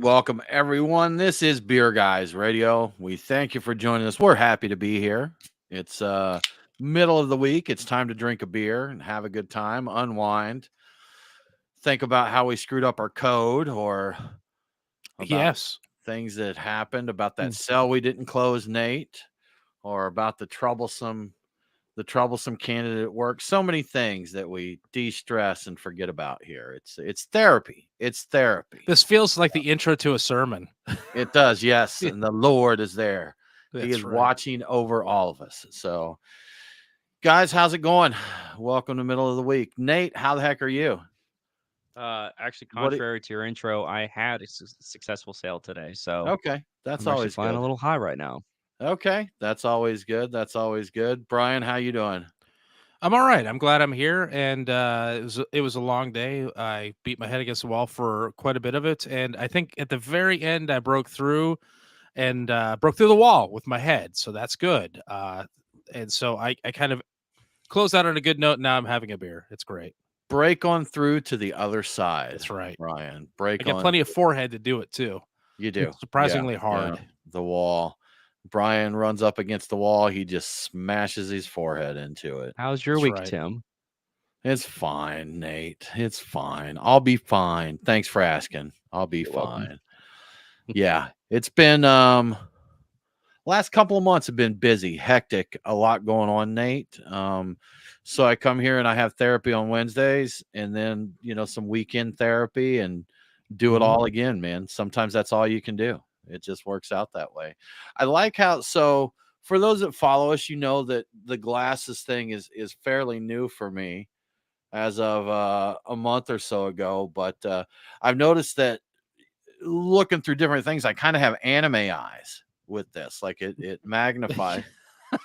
welcome everyone. This is Beer Guys Radio. We thank you for joining us. We're happy to be here. It's middle of the week. It's time to drink a beer and have a good time, unwind, think about how we screwed up our code or about things that happened, about that cell we didn't close, Nate, or about the troublesome candidate at work. So many things that we de-stress and forget about here. It's therapy. It's therapy. This feels like the intro to a sermon. It does, yes. And the Lord is there. He is right. watching over all of us. So, guys, how's it going? Welcome to middle of the week. Nate, how the heck are you? Actually, contrary to your intro, I had a successful sale today. So okay, that's I'm always flying good. A little high right now. Okay, that's always good. That's always good. Brian, how you doing? I'm all right. I'm glad I'm here, and it was a long day. I beat my head against the wall for quite a bit of it, and I think at the very end I broke through the wall with my head, so that's good. And so I kind of closed out on a good note. And now I'm having a beer. It's great. Break on through to the other side. That's right, Brian. I got plenty of forehead to do it too. You do. It's surprisingly hard. Yeah, the wall. Brian runs up against the wall. He just smashes his forehead into it. How's your week, Tim? It's fine, Nate. It's fine. I'll be fine. Thanks for asking. I'll be fine. Yeah, it's been last couple of months have been busy, hectic, a lot going on, Nate. So I come here and I have therapy on Wednesdays, and then some weekend therapy, and do it all again, man. Sometimes that's all you can do. It just works out that way. I like how, so for those that follow us, that the glasses thing is fairly new for me as of a month or so ago. But I've noticed that looking through different things, I kind of have anime eyes with this. Like it magnifies,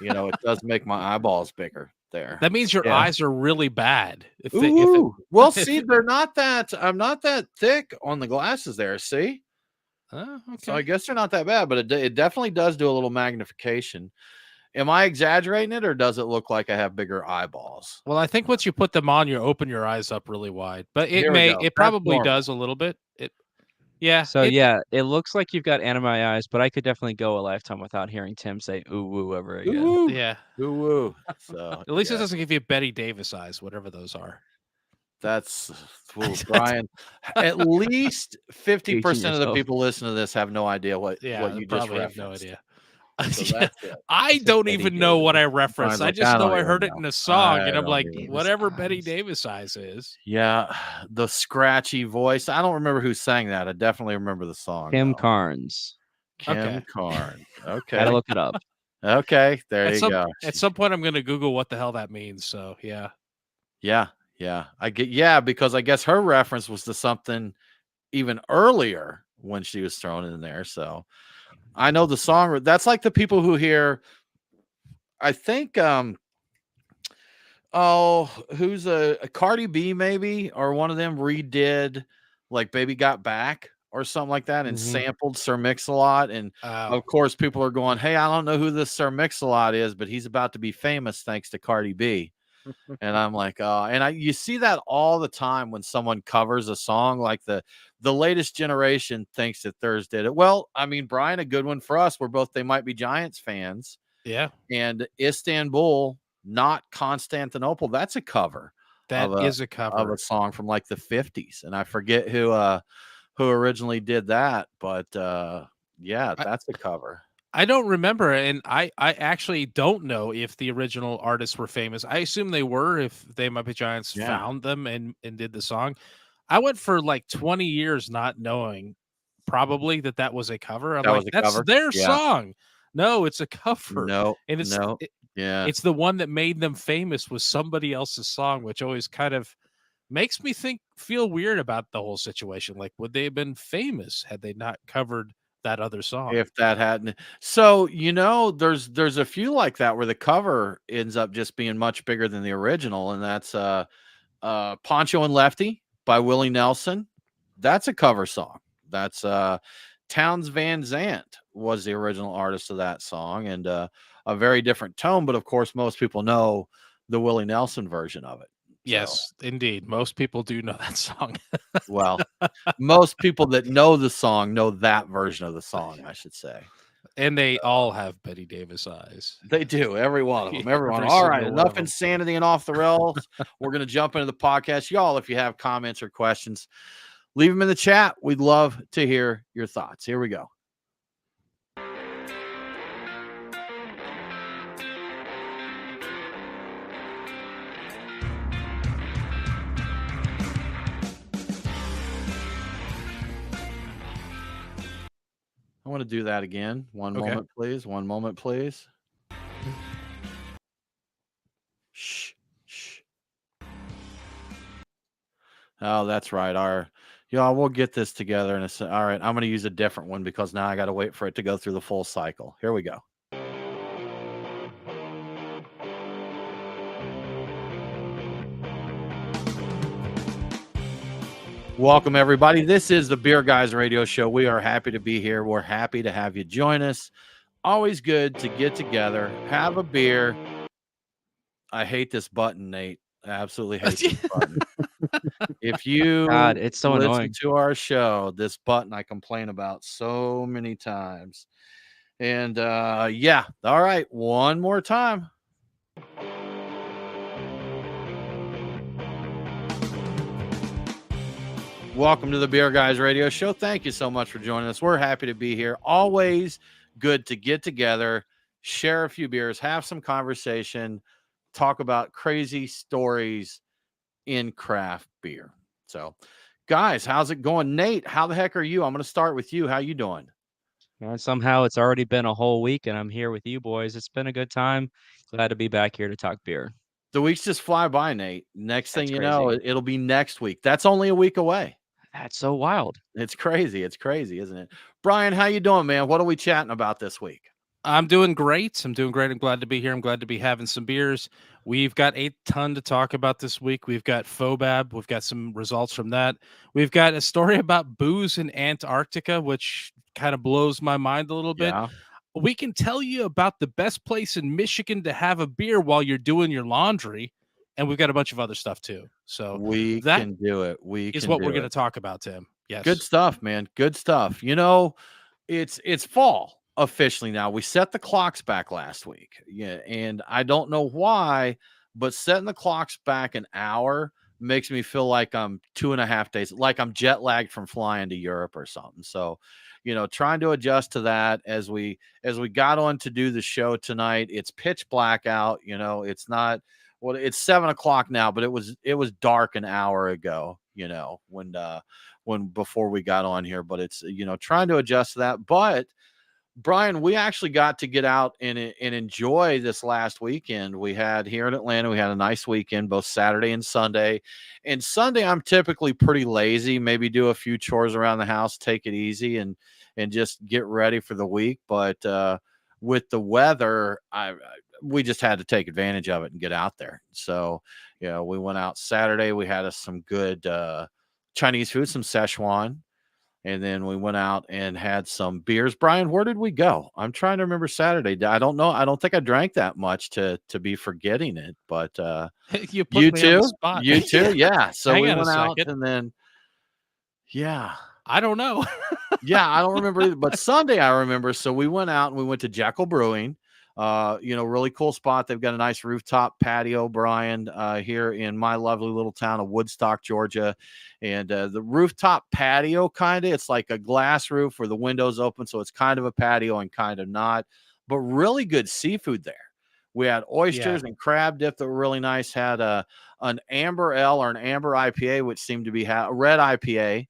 it does make my eyeballs bigger there. That means your eyes are really bad. Well, see, I'm not that thick on the glasses there. See? Okay. So I guess they're not that bad, but it definitely does do a little magnification. Am I exaggerating it, or does it look like I have bigger eyeballs? Well, I think once you put them on, you open your eyes up really wide. But it probably does a little bit. It looks like you've got anime eyes, but I could definitely go a lifetime without hearing Tim say "ooh woo" ever again. Ooh, yeah, ooh woo. So at least it doesn't give you Betty Davis eyes, whatever those are. That's Brian. At least 50% of the people listening to this have no idea what you just referenced. Have no idea. So I don't even know what I referenced. I just know I heard it in a song, and I'm like, whatever Betty Davis eyes is. Yeah, the scratchy voice. I don't remember who sang that. I definitely remember the song. Kim Carnes. Kim Carnes. Okay. Gotta look it up. Okay, there you go. At some point, I'm going to Google what the hell that means. So, yeah. Yeah, because I guess her reference was to something even earlier when she was thrown in there. So I know the song. That's like the people who hear, I think, who's a Cardi B maybe, or one of them redid like Baby Got Back or something like that, and sampled Sir Mix-a-Lot. And of course, people are going, hey, I don't know who this Sir Mix-a-Lot is, but he's about to be famous thanks to Cardi B. And I'm like, you see that all the time when someone covers a song. Like the latest generation thinks that theirs did it. Well, I mean, Brian, a good one for us. We're both They Might Be Giants fans. Yeah. And Istanbul, not Constantinople. That's a cover. That is a cover of a song from like the 50s. And I forget who originally did that, but that's a cover. I don't remember, and I actually don't know if the original artists were famous. I assume they were, if They Might Be Giants found them and did the song. I went for like 20 years not knowing probably that was a cover. I'm like, that's their song. No, it's a cover. No, and it's the one that made them famous was somebody else's song, which always kind of makes me feel weird about the whole situation. Like, would they have been famous had they not covered that other song? If that hadn't, so there's a few like that where the cover ends up just being much bigger than the original, and that's Poncho and Lefty by Willie Nelson. That's a cover song. That's Townes Van Zandt was the original artist of that song, and a very different tone, but of course most people know the Willie Nelson version of it. Yes, indeed. Most people do know that song. Well, most people that know the song know that version of the song, I should say. And they all have Betty Davis eyes. They do, every one of them. Everyone. Every All right, single one enough of 'em. insanity and off the rails. We're going to jump into the podcast. Y'all, if you have comments or questions, leave them in the chat. We'd love to hear your thoughts. Here we go. I want to do that again. One moment, please. One moment, please. Shh. Shh. Oh, that's right. Y'all, we'll get this together in a second. All right, I'm going to use a different one because now I got to wait for it to go through the full cycle. Here we go. Welcome, everybody. This is the Beer Guys Radio Show. We are happy to be here. We're happy to have you join us. Always good to get together, have a beer. I hate this button, Nate. I absolutely hate this button. If you God, it's so listen annoying. to our show, this button I complain about so many times. And yeah, all right, one more time. Welcome to the Beer Guys Radio Show. Thank you so much for joining us. We're happy to be here. Always good to get together, share a few beers, have some conversation, talk about crazy stories in craft beer. So, guys, how's it going? Nate, how the heck are you? I'm going to start with you. How you doing? And somehow it's already been a whole week and I'm here with you boys. It's been a good time. Glad to be back here to talk beer. The weeks just fly by, Nate. Next thing That's you crazy. know, it'll be next week. That's only a week away. That's so wild. It's crazy. It's crazy, isn't it? Brian, how you doing, man? What are we chatting about this week? I'm doing great. I'm glad to be here. I'm glad to be having some beers. We've got a ton to talk about this week. We've got FoBAB. We've got some results from that. We've got a story about booze in Antarctica, which kind of blows my mind a little bit. Yeah. We can tell you about the best place in Michigan to have a beer while you're doing your laundry. And we've got a bunch of other stuff too. So we can do it. Is what we're going to talk about, Tim. Yes. Good stuff, man. Good stuff. You know, it's fall officially now. We set the clocks back last week. Yeah, and I don't know why, but setting the clocks back an hour makes me feel like I'm 2.5 days, like I'm jet lagged from flying to Europe or something. So, you know, trying to adjust to that as we got on to do the show tonight. It's pitch black out. You know, it's not. Well, it's 7:00 now, but it was dark an hour ago, you know, when before we got on here, but it's, you know, trying to adjust to that. But Brian, we actually got to get out and enjoy this last weekend. We had here in Atlanta, we had a nice weekend, both Saturday and Sunday. And Sunday, I'm typically pretty lazy, maybe do a few chores around the house, take it easy and just get ready for the week. But with the weather, we just had to take advantage of it and get out there. So, you know, we went out Saturday. We had some good Chinese food, some Szechuan. And then we went out and had some beers. Brian, where did we go? I'm trying to remember Saturday. I don't know. I don't think I drank that much to be forgetting it. But you put me too? on the spot. You too? Yeah. So Hang we on a went out second. and then, yeah. I don't know. Yeah, I don't remember either. But Sunday I remember. So we went out and we went to Jekyll Brewing. You know, really cool spot. They've got a nice rooftop patio, Brian, here in my lovely little town of Woodstock, Georgia. And the rooftop patio, kind of, it's like a glass roof where the windows open. So it's kind of a patio and kind of not, but really good seafood there. We had oysters and crab dip that were really nice. Had an amber ale or an amber IPA, which seemed to be a red IPA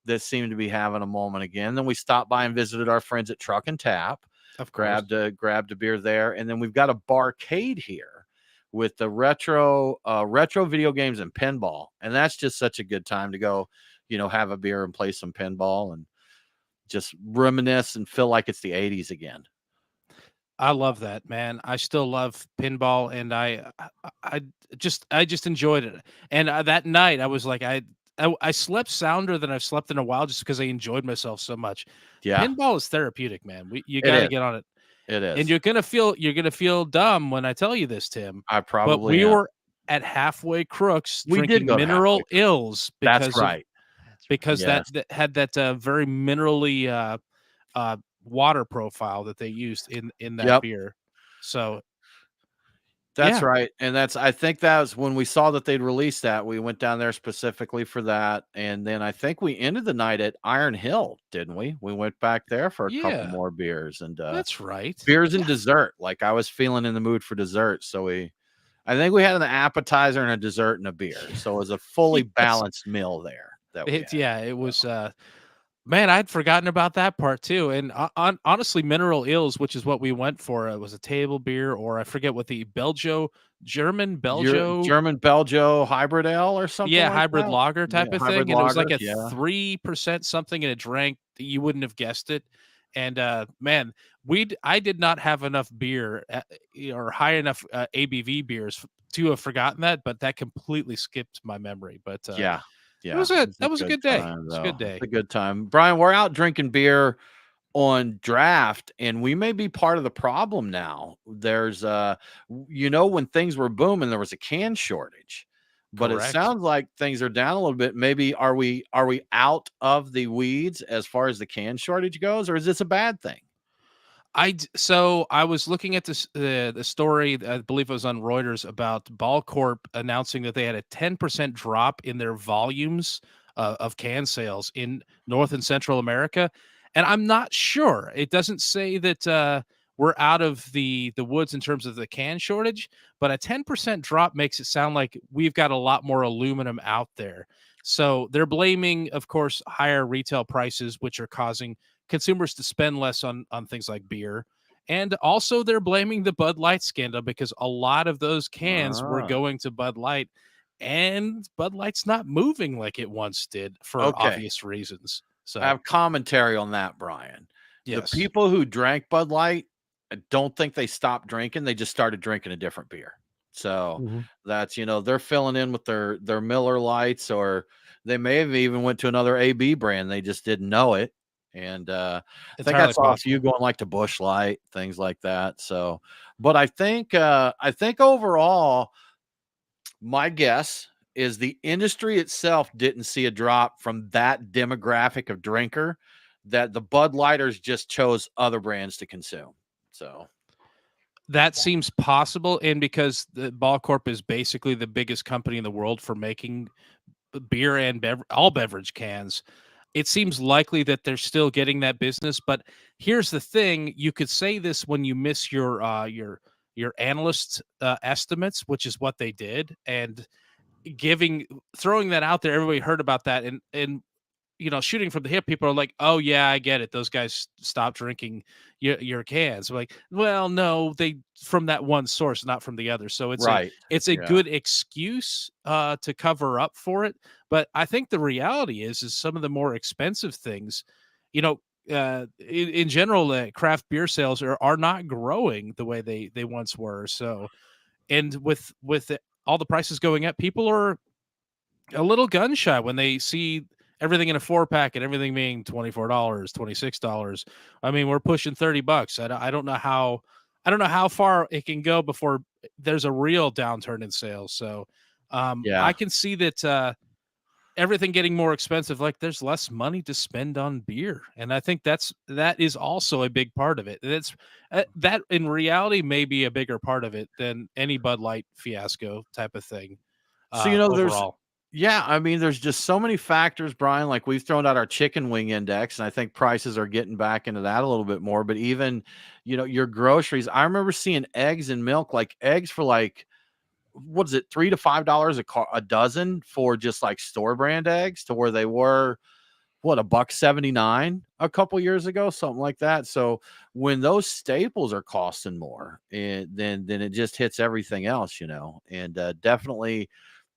that seemed to be having a moment again. Then we stopped by and visited our friends at Truck and Tap. Of course. Grabbed a beer there. And then we've got a barcade here with the retro video games and pinball. And that's just such a good time to go, you know, have a beer and play some pinball and just reminisce and feel like it's the 80s again. I love that, man. I still love pinball, and I just enjoyed it. And that night I was like, I slept sounder than I've slept in a while just because I enjoyed myself so much. Yeah. Pinball is therapeutic, man. You got to get on it. It is. And you're going to feel dumb when I tell you this, Tim. I probably But at Halfway Crooks We did drinking go to Halfway mineral Crooks. ills That's because of right. because that, Yes. that had that very minerally water profile that they used in that Yep. beer. So That's yeah, right. And I think that was when we saw that they'd released that, we went down there specifically for that. And then I think we ended the night at Iron Hill, didn't we? We went back there for a couple yeah, more beers and that's right. beers and dessert. Like I was feeling in the mood for dessert. So I think we had an appetizer and a dessert and a beer. So it was a fully Yes. balanced meal there that we had. It was man, I'd forgotten about that part too. And honestly, Mineral Ills, which is what we went for, it was a table beer, or I forget what the German Your Belgio, German Belgio hybrid ale or something yeah, like hybrid that. lager type Yeah, of hybrid thing. And it was like lagers. a Yeah. 3% something, and it drank, you wouldn't have guessed it. And man, I did not have enough beer or high enough ABV beers to have forgotten that, but that completely skipped my memory. But Yeah. it Yeah. was a It's a that was a good good day. time, It's a good though. It's day. a good time. Brian, we're out drinking beer on draft, and we may be part of the problem now. There's when things were booming, there was a can shortage. But it Correct. sounds like things are down a little bit. Maybe are we out of the weeds as far as the can shortage goes, or is this a bad thing? So I was looking at this the story, I believe it was on Reuters, about Ball Corp announcing that they had a 10% drop in their volumes of can sales in North and Central America, and I'm not sure. It doesn't say that we're out of the woods in terms of the can shortage, but a 10% drop makes it sound like we've got a lot more aluminum out there. So they're blaming, of course, higher retail prices, which are causing consumers to spend less on things like beer. And also they're blaming the Bud Light scandal because a lot of those cans were Ah, going to Bud Light, and Bud Light's not moving like it once did for okay. obvious reasons. I So, have commentary on that, Brian. The yes, people who drank Bud Light, I don't think they stopped drinking. They just started drinking a different beer. So Mhm. that's, they're filling in with their Miller Lights, or they may have even went to another AB brand. They just didn't know it. And I think I entirely saw a few possible. going like to Bush Light, things like that. So, but I think overall, my guess is the industry itself didn't see a drop from that demographic of drinker, that the Bud Lighters just chose other brands to consume. So, That seems possible, and because the Ball Corp is basically the biggest company in the world for making beer and all beverage cans, it seems likely that they're still getting that business. But here's the thing: you could say this when you miss your analyst estimates, which is what they did, and throwing that out there. Everybody heard about that, and shooting from the hip, people are like, "Oh yeah, I get it. Those guys stopped drinking your cans." Like, well, no, they from that one source, not from the other. So right. it's a Yeah. good excuse to cover up for it. But I think the reality is some of the more expensive things, you know. In general, craft beer sales are not growing the way they once were. So, and with all the prices going up, people are a little gun shy when they see everything in a 4-pack and everything being $24, $26. I mean, we're pushing $30. I don't know how far it can go before there's a real downturn in sales. So I Yeah. can see that everything getting more expensive, like there's less money to spend on beer. And I think that is also a big part of it. That's that in reality may be a bigger part of it than any Bud Light fiasco type of thing So, overall. I mean, there's just so many factors, Brian. Like we've thrown out our chicken wing index, and I think prices are getting back into that a little bit more. But even, your groceries, I remember seeing eggs and milk, like eggs for like, what is it, $3 to $5 a dozen for just like store brand eggs, to where they were what, $1.79 a couple years ago, something like that. So when those staples are costing more, then it just hits everything else, and definitely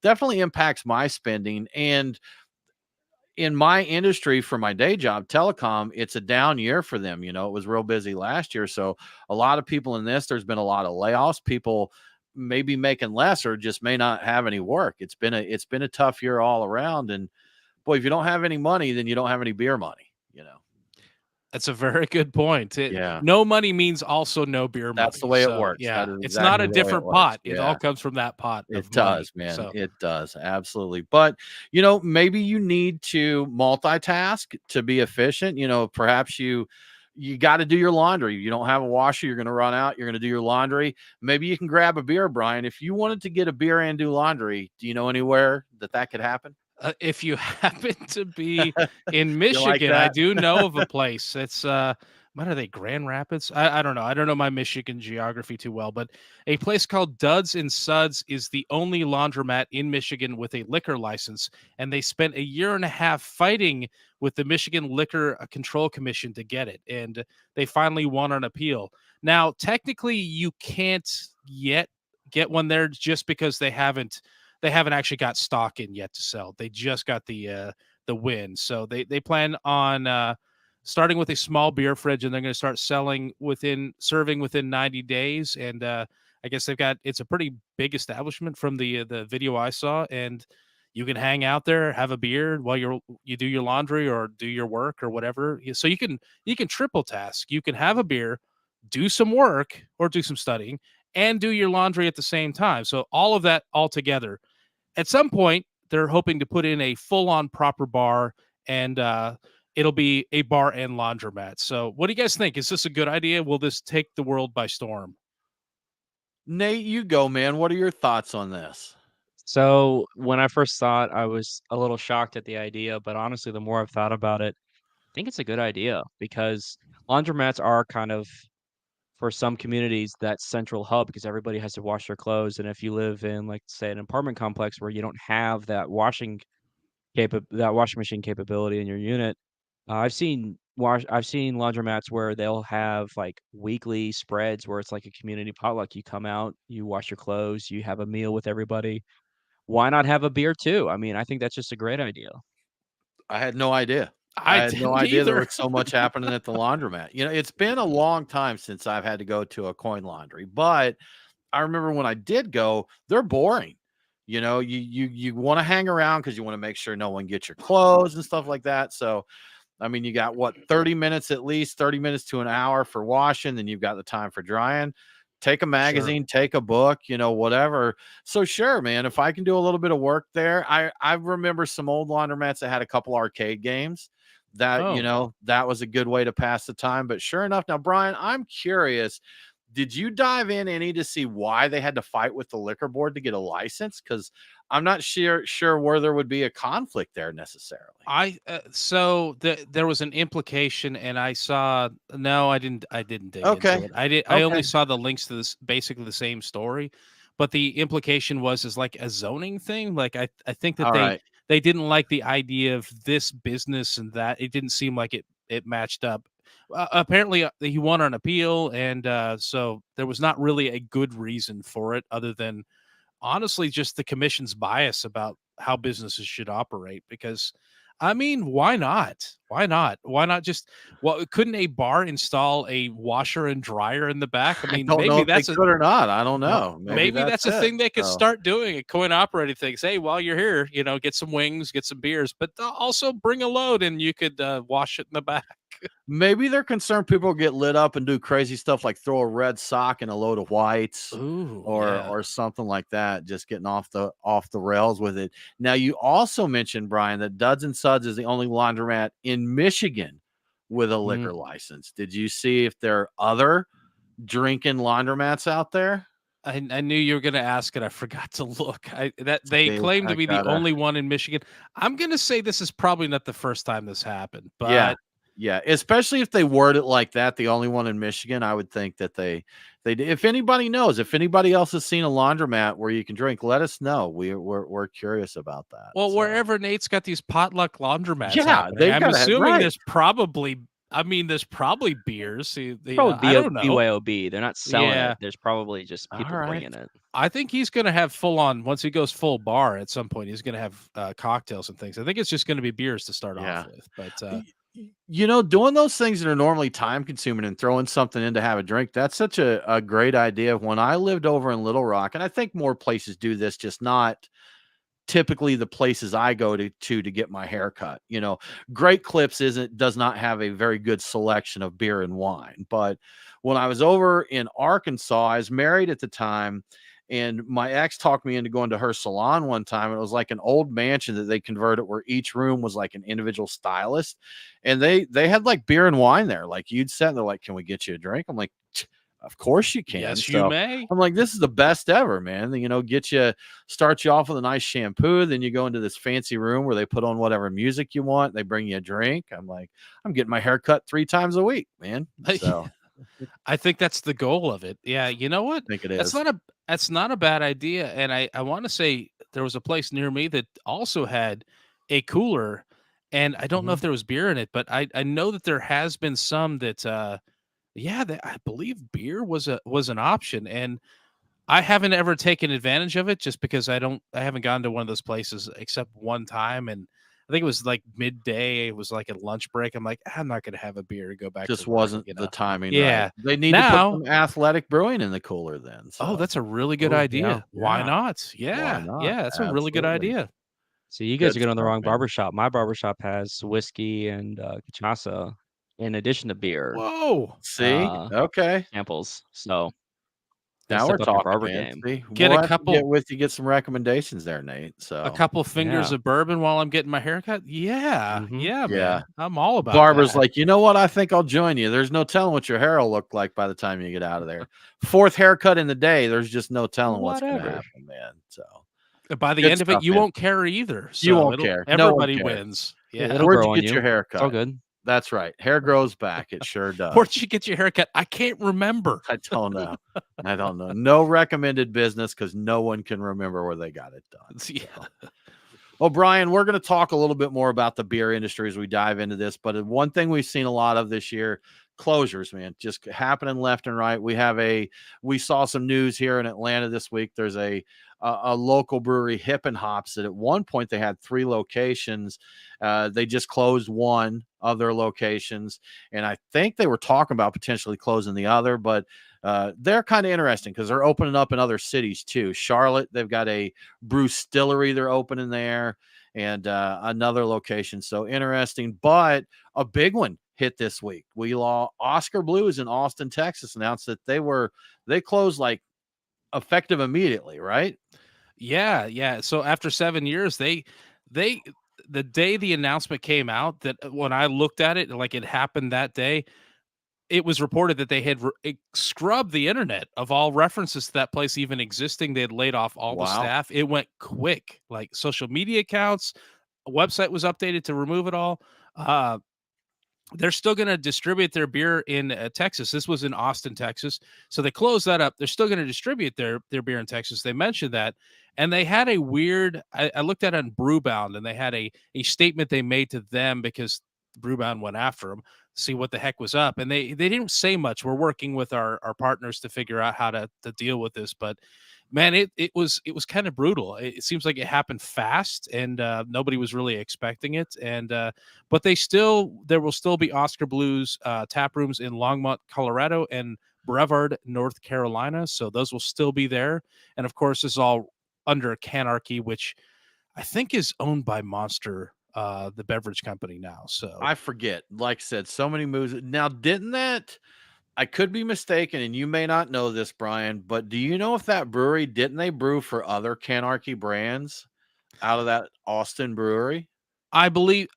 impacts my spending. And in my industry, for my day job, telecom, it's a down year for them. It was real busy last year. So a lot of people in this, there's been a lot of layoffs. People may be making less or just may not have any work. It's been a tough year all around. And boy, if you don't have any money, then you don't have any beer money. That's a very good point. Yeah. No money means also no beer money. That's the way it So, works. yeah, That is it's not exactly a the way it different works. pot. It all Yeah. comes from that pot It of money. does, man. So, It does. Absolutely. But, maybe you need to multitask to be efficient. Perhaps you got to do your laundry. You don't have a washer, you're going to run out, you're going to do your laundry. Maybe you can grab a beer, Brian. If you wanted to get a beer and do laundry, do you know anywhere that could happen? if you happen to be in You like Michigan, I that? do know of a place. It's what are they? Grand Rapids? I don't know. I don't know my Michigan geography too well, but a place called Duds and Suds is the only laundromat in Michigan with a liquor license, and they spent a year and a half fighting with the Michigan Liquor Control Commission to get it, and they finally won an appeal. Now, technically, you can't yet get one there just because they haven't actually got stock in yet to sell. They just got the win. So they plan on starting with a small beer fridge, and they're going to start serving within 90 days. And I guess it's a pretty big establishment from the video I saw, and you can hang out there, have a beer while you do your laundry or do your work or whatever. So you can triple task. You can have a beer, do some work or do some studying, and do your laundry at the same time. So all of that all together. At some point, they're hoping to put in a full-on proper bar, and it'll be a bar and laundromat. So what do you guys think? Is this a good idea? Will this take the world by storm? Nate, you go, man. What are your thoughts on this? So when I first saw it, I was a little shocked at the idea, but honestly, the more I've thought about it, I think it's a good idea because laundromats are kind of for some communities that central hub because everybody has to wash their clothes. And if you live in, like, say, an apartment complex where you don't have that washing machine capability in your unit, I've seen laundromats where they'll have like weekly spreads where it's like a community potluck. You come out, you wash your clothes, you have a meal with everybody. Why not have a beer too? I mean, I think that's just a great idea. I had no idea. I I had no didn't idea there either. was so much happening at the laundromat. It's been a long time since I've had to go to a coin laundry, but I remember when I did go, they're boring. You want to hang around because you want to make sure no one gets your clothes and stuff like that. So, I mean, you got what, 30 minutes at least, 30 minutes to an hour for washing, then you've got the time for drying. Take a magazine, take a book, whatever. So sure, man, if I can do a little bit of work there, I remember some old laundromats that had a couple arcade games that, Oh. that was a good way to pass the time. But sure enough, now, Brian, I'm curious, did you dive in any to see why they had to fight with the liquor board to get a license? Because I'm not sure where there would be a conflict there necessarily. There was an implication, and I saw no, I didn't dig Okay. into it. I only Okay. saw the links to this basically the same story, but the implication is like a zoning thing. Like I think that All right. they didn't like the idea of this business, and that it didn't seem like it matched up. Apparently, he won an appeal, and so there was not really a good reason for it other than honestly just the commission's bias about how businesses should operate. Because I mean, why not? Why not just, well, couldn't a bar install a washer and dryer in the back? I I mean, don't know maybe if they that's a could or not. I don't well, know. Maybe maybe that's that's a it. thing they could So, start doing at coin operating things. Hey, while you're here, get some wings, get some beers, but also bring a load and you could wash it in the back. maybe they're concerned people get lit up and do crazy stuff like throw a red sock in a load of whites Ooh, or yeah. or something like that, just getting off the rails with it. Now, you also mentioned, Brian, that Duds and Suds is the only laundromat in Michigan with a liquor Mhm. license. Did you see if there are other drinking laundromats out there? I knew you were going to ask it. I forgot to look. That they See, claim to I be the gotta. only one in Michigan. I'm going to say this is probably not the first time this happened, Yeah. but Yeah, especially if they word it like that, the only one in Michigan, I would think that they if anybody knows, if anybody else has seen a laundromat where you can drink, let us know. We're curious about that. well, So, wherever Nate's got these potluck laundromats yeah, happening, they've I'm got to assuming right. there's probably beers. Probably I don't know. BYOB. They're not selling Yeah, it. There's probably just All people right. bringing it. I think he's going to have full on once he goes full bar at some point. He's going to have cocktails and things. I think it's just going to be beers to start off Yeah. with. But Doing those things that are normally time consuming and throwing something in to have a drink, that's such a great idea. When I lived over in Little Rock, and I think more places do this, just not typically the places I go to get my hair cut. You know, Great Clips does not have a very good selection of beer and wine. But when I was over in Arkansas, I was married at the time, and my ex talked me into going to her salon one time. And it was like an old mansion that they converted where each room was like an individual stylist. And they had like beer and wine there. Like you'd sit and they're like, "Can we get you a drink?" I'm like, "Of course you can." Yes, you So may. I'm like, "This is the best ever, man." You know, start you off with a nice shampoo. Then you go into this fancy room where they put on whatever music you want. They bring you a drink. I'm like, I'm getting my hair cut 3 times a week, man. So I think that's the goal of it. Yeah, you know what? I think it That's is. not a bad idea. And I want to say there was a place near me that also had a cooler, and I don't know if there was beer in it, but I know that there has been some that yeah, I believe beer was an option, and I haven't ever taken advantage of it just because I haven't gone to one of those places except one time, and I think it was like midday. It was like a lunch break. I'm like, I'm not gonna have a beer and go back to Just work. wasn't You the know? timing right. Yeah. They need to put Now, some athletic brewing in the cooler then. oh, So that's a really good Oh, yeah. idea. Why yeah, not? why Yeah, not? yeah, that's a really good Absolutely. idea. So you guys Good are going on the stuff, wrong man. barbershop. My barbershop has whiskey and cachaça in addition to beer Whoa, See? uh, Okay. samples. So gotta Now we're step up your talking, barber man. game. See, get we'll a have to get couple with you, get some recommendations there, Nate. a So couple fingers Yeah. of bourbon while I'm getting my haircut. Yeah, hmm yeah, yeah. man, I'm all about Barber's that. like, you know what? I think I'll join you. There's no telling what your hair will look like by the time you get out of there. Fourth haircut in the day. There's just no telling what's going to Whatever. happen, man. So By the good end of it, stuff, you man. won't care either. You So won't it'll care. No one everybody cares. wins. It'll Yeah. Where'd you grow on get you. your hair It's all cut? good. That's right. Hair grows back. It sure Where'd does. you get your haircut? I can't remember. I don't know. I don't know. No recommended business because no one can remember where they got it done. Yeah. So. Well, Brian, we're going to talk a little bit more about the beer industry as we dive into this. But one thing we've seen a lot of this year, closures, man, just happening left and right. We saw some news here in Atlanta this week. There's a local brewery, Hip and Hops, that at one point they had 3 locations. They just closed one of their locations, and I think they were talking about potentially closing the other. But they're kind of interesting because they're opening up in other cities too. Charlotte, they've got a brew distillery they're opening there, and another location. So interesting, but a big one hit this week. We saw Oscar Blues in Austin, Texas, announced that they closed like effective immediately, right? Yeah, yeah. So after 7 years, they the day the announcement came out, that when I looked at it, like it happened that day, it was reported that they had scrubbed the internet of all references to that place even existing. They had laid off all the Wow. staff. It went quick, like social media accounts, a website was updated to remove it all. Uh, they're still going to distribute their beer in Texas. This was in Austin, Texas. So they closed that up. They're still going to distribute their beer in Texas. They mentioned that. And they had a weird, I looked at it on Brewbound, and they had a statement they made to them because Brewbound went after them, see what the heck was up. And they didn't say much. We're working with our partners to figure out how to deal with this. But man, it was kind of brutal. It seems like it happened fast, and nobody was really expecting it. And but there will still be Oscar Blues tap rooms in Longmont, Colorado, and Brevard, North Carolina. So those will still be there. And of course, this is all under Canarchy, which I think is owned by Monster, the beverage company now. So I forget. Like I said, so many moves. Now, didn't that? I could be mistaken, and you may not know this, Brian, but do you know if that brewery didn't they brew for other Canarchy brands out of that Austin brewery? I believe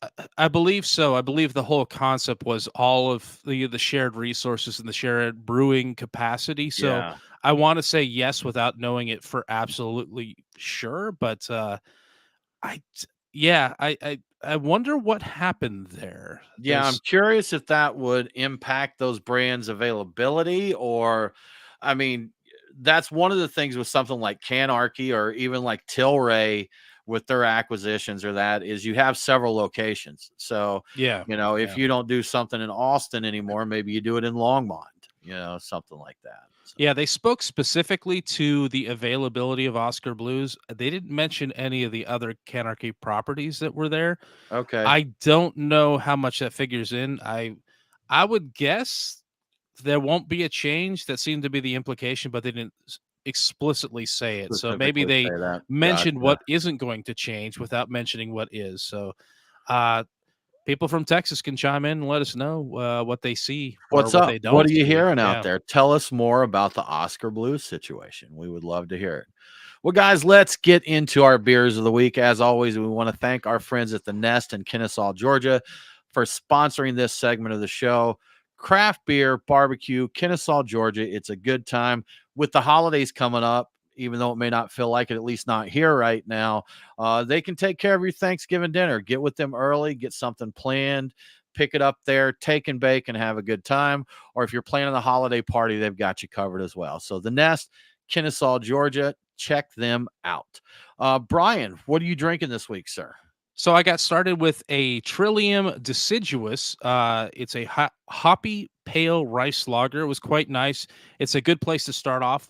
so. I believe the whole concept was all of the shared resources and the shared brewing capacity. So Yeah. I want to say yes without knowing it for absolutely sure, but I yeah, I wonder what happened there. Yeah, I'm There's curious if that would impact those brands' availability or I mean, that's one of the things with something like Canarchy or even like Tilray with their acquisitions or that is you have several locations. So, yeah, if yeah. you don't do something in Austin anymore, maybe you do it in Longmont, something like that. So, Yeah, they spoke specifically to the availability of Oscar Blues. They didn't mention any of the other Canarchy properties that were there. okay. I don't know how much that figures in. I would guess there won't be a change. That seemed to be the implication, but they didn't explicitly say it. So maybe Specifically they say that. mentioned Gotcha. what isn't going to change without mentioning what is. So uh, people from Texas can chime in and let us know what they see or What's what up? they What don't are you see. hearing out Yeah. there? Tell us more about the Oscar Blues situation. We would love to hear it. Well, guys, let's get into our beers of the week. As always, we want to thank our friends at the Nest in Kennesaw, Georgia, for sponsoring this segment of the show. Craft beer, barbecue, Kennesaw, Georgia. It's a good time with the holidays coming up. Even though it may not feel like it, at least not here right now, they can take care of your Thanksgiving dinner. Get with them early, get something planned, pick it up there, take and bake, and have a good time. Or if you're planning a holiday party, they've got you covered as well. So the Nest, Kennesaw, Georgia, check them out. Brian, what are you drinking this week, sir? So I got started with a Trillium Deciduous. It's a hoppy pale rice lager. It was quite nice. It's a good place to start off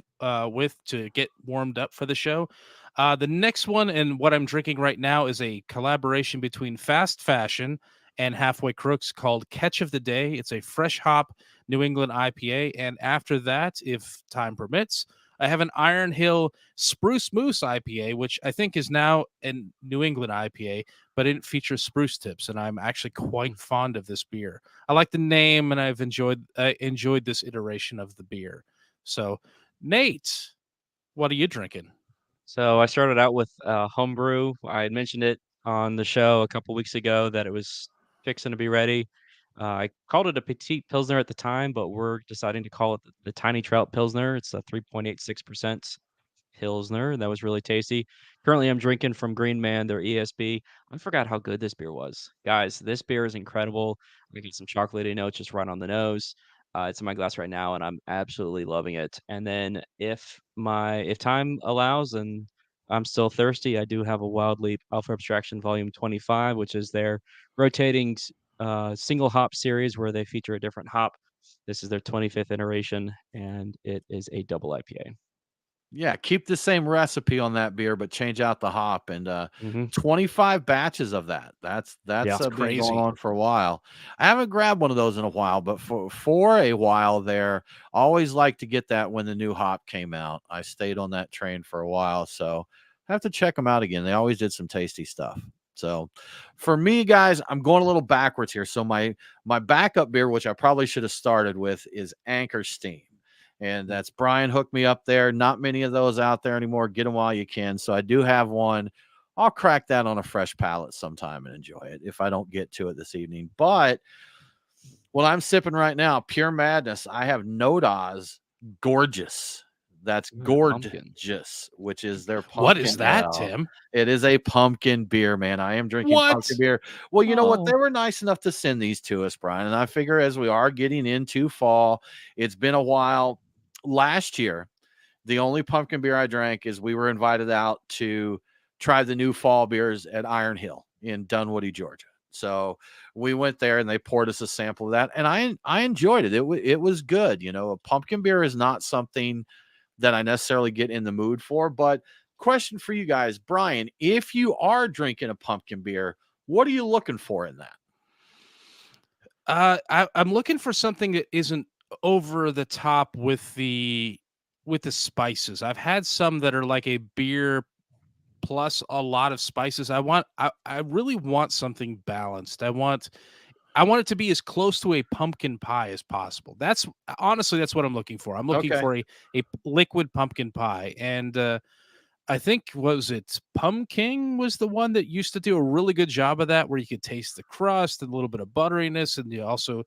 with to get warmed up for the show. The next one and what I'm drinking right now is a collaboration between Fast Fashion and Halfway Crooks called Catch of the Day. It's a fresh hop New England IPA. And after that, if time permits, I have an Iron Hill Spruce Moose IPA, which I think is now a New England IPA, but it features spruce tips, and I'm actually quite fond of this beer. I like the name, and I've enjoyed this iteration of the beer. So, Nate, what are you drinking? So I started out with homebrew. I had mentioned it on the show a couple weeks ago that it was fixing to be ready. I called it a petite pilsner at the time, but we're deciding to call it the Tiny Trout Pilsner. It's a 3.86% Pilsner. That was really tasty. Currently, I'm drinking from Green Man, their ESB. I forgot how good this beer was. Guys, this beer is incredible. I get some chocolatey notes just right on the nose. It's in my glass right now, and I'm absolutely loving it. And then if time allows and I'm still thirsty, I do have a Wild Leap Alpha Abstraction Volume 25, which is their rotating single hop series where they feature a different hop. This is their 25th iteration, and it is a double IPA. Yeah, keep the same recipe on that beer, but change out the hop and Hmm. 25 batches of that. Yeah. That's It's been going crazy. on for a while. I haven't grabbed one of those in a while, but for a while there, always like to get that when the new hop came out. I stayed on that train for a while, so I have to check them out again. They always did some tasty stuff. So for me, guys, I'm going a little backwards here. So my backup beer, which I probably should have started with, is Anchor Steam. And that's Brian hooked me up there. Not many of those out there anymore. Get them while you can. So I do have one. I'll crack that on a fresh palate sometime and enjoy it if I don't get to it this evening. But what I'm sipping right now, Pure Madness, I have Noda's Gorgeous. That's Ooh, pumpkin. gorgeous, which is their What is pumpkin that, ale. Tim? It is a pumpkin beer, man. I am drinking pumpkin What? beer. Well, you know what? They Oh, were nice enough to send these to us, Brian. And I figure as we are getting into fall, it's been a while. Last year, the only pumpkin beer I drank is we were invited out to try the new fall beers at Iron Hill in Dunwoody, Georgia. So we went there and they poured us a sample of that, and I enjoyed it. It was good. You know, a pumpkin beer is not something that I necessarily get in the mood for. But question for you guys, Brian, if you are drinking a pumpkin beer, what are you looking for in that? I'm looking for something that isn't over the top with the spices. I've had some that are like a beer plus a lot of spices. I really want something balanced. I want it to be as close to a pumpkin pie as possible. That's honestly that's what I'm looking for. I'm looking Okay. for a liquid pumpkin pie. And I think was it Pumpkin was the one that used to do a really good job of that, where you could taste the crust and a little bit of butteriness, and you also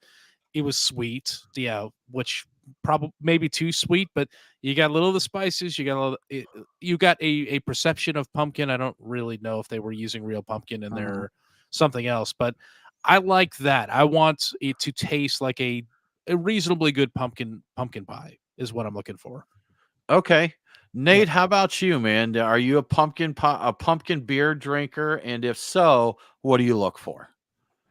it was sweet, yeah, which probably maybe too sweet, but you got a little of the spices, you got a little, you got a perception of pumpkin. I don't really know if they were using real pumpkin in there Mhm. or something else, but I like that. I want it to taste like a reasonably good pumpkin pie is what I'm looking for. Okay. yeah. Nate, how about you, man? Are you a pumpkin beer drinker? And if so, what do you look for?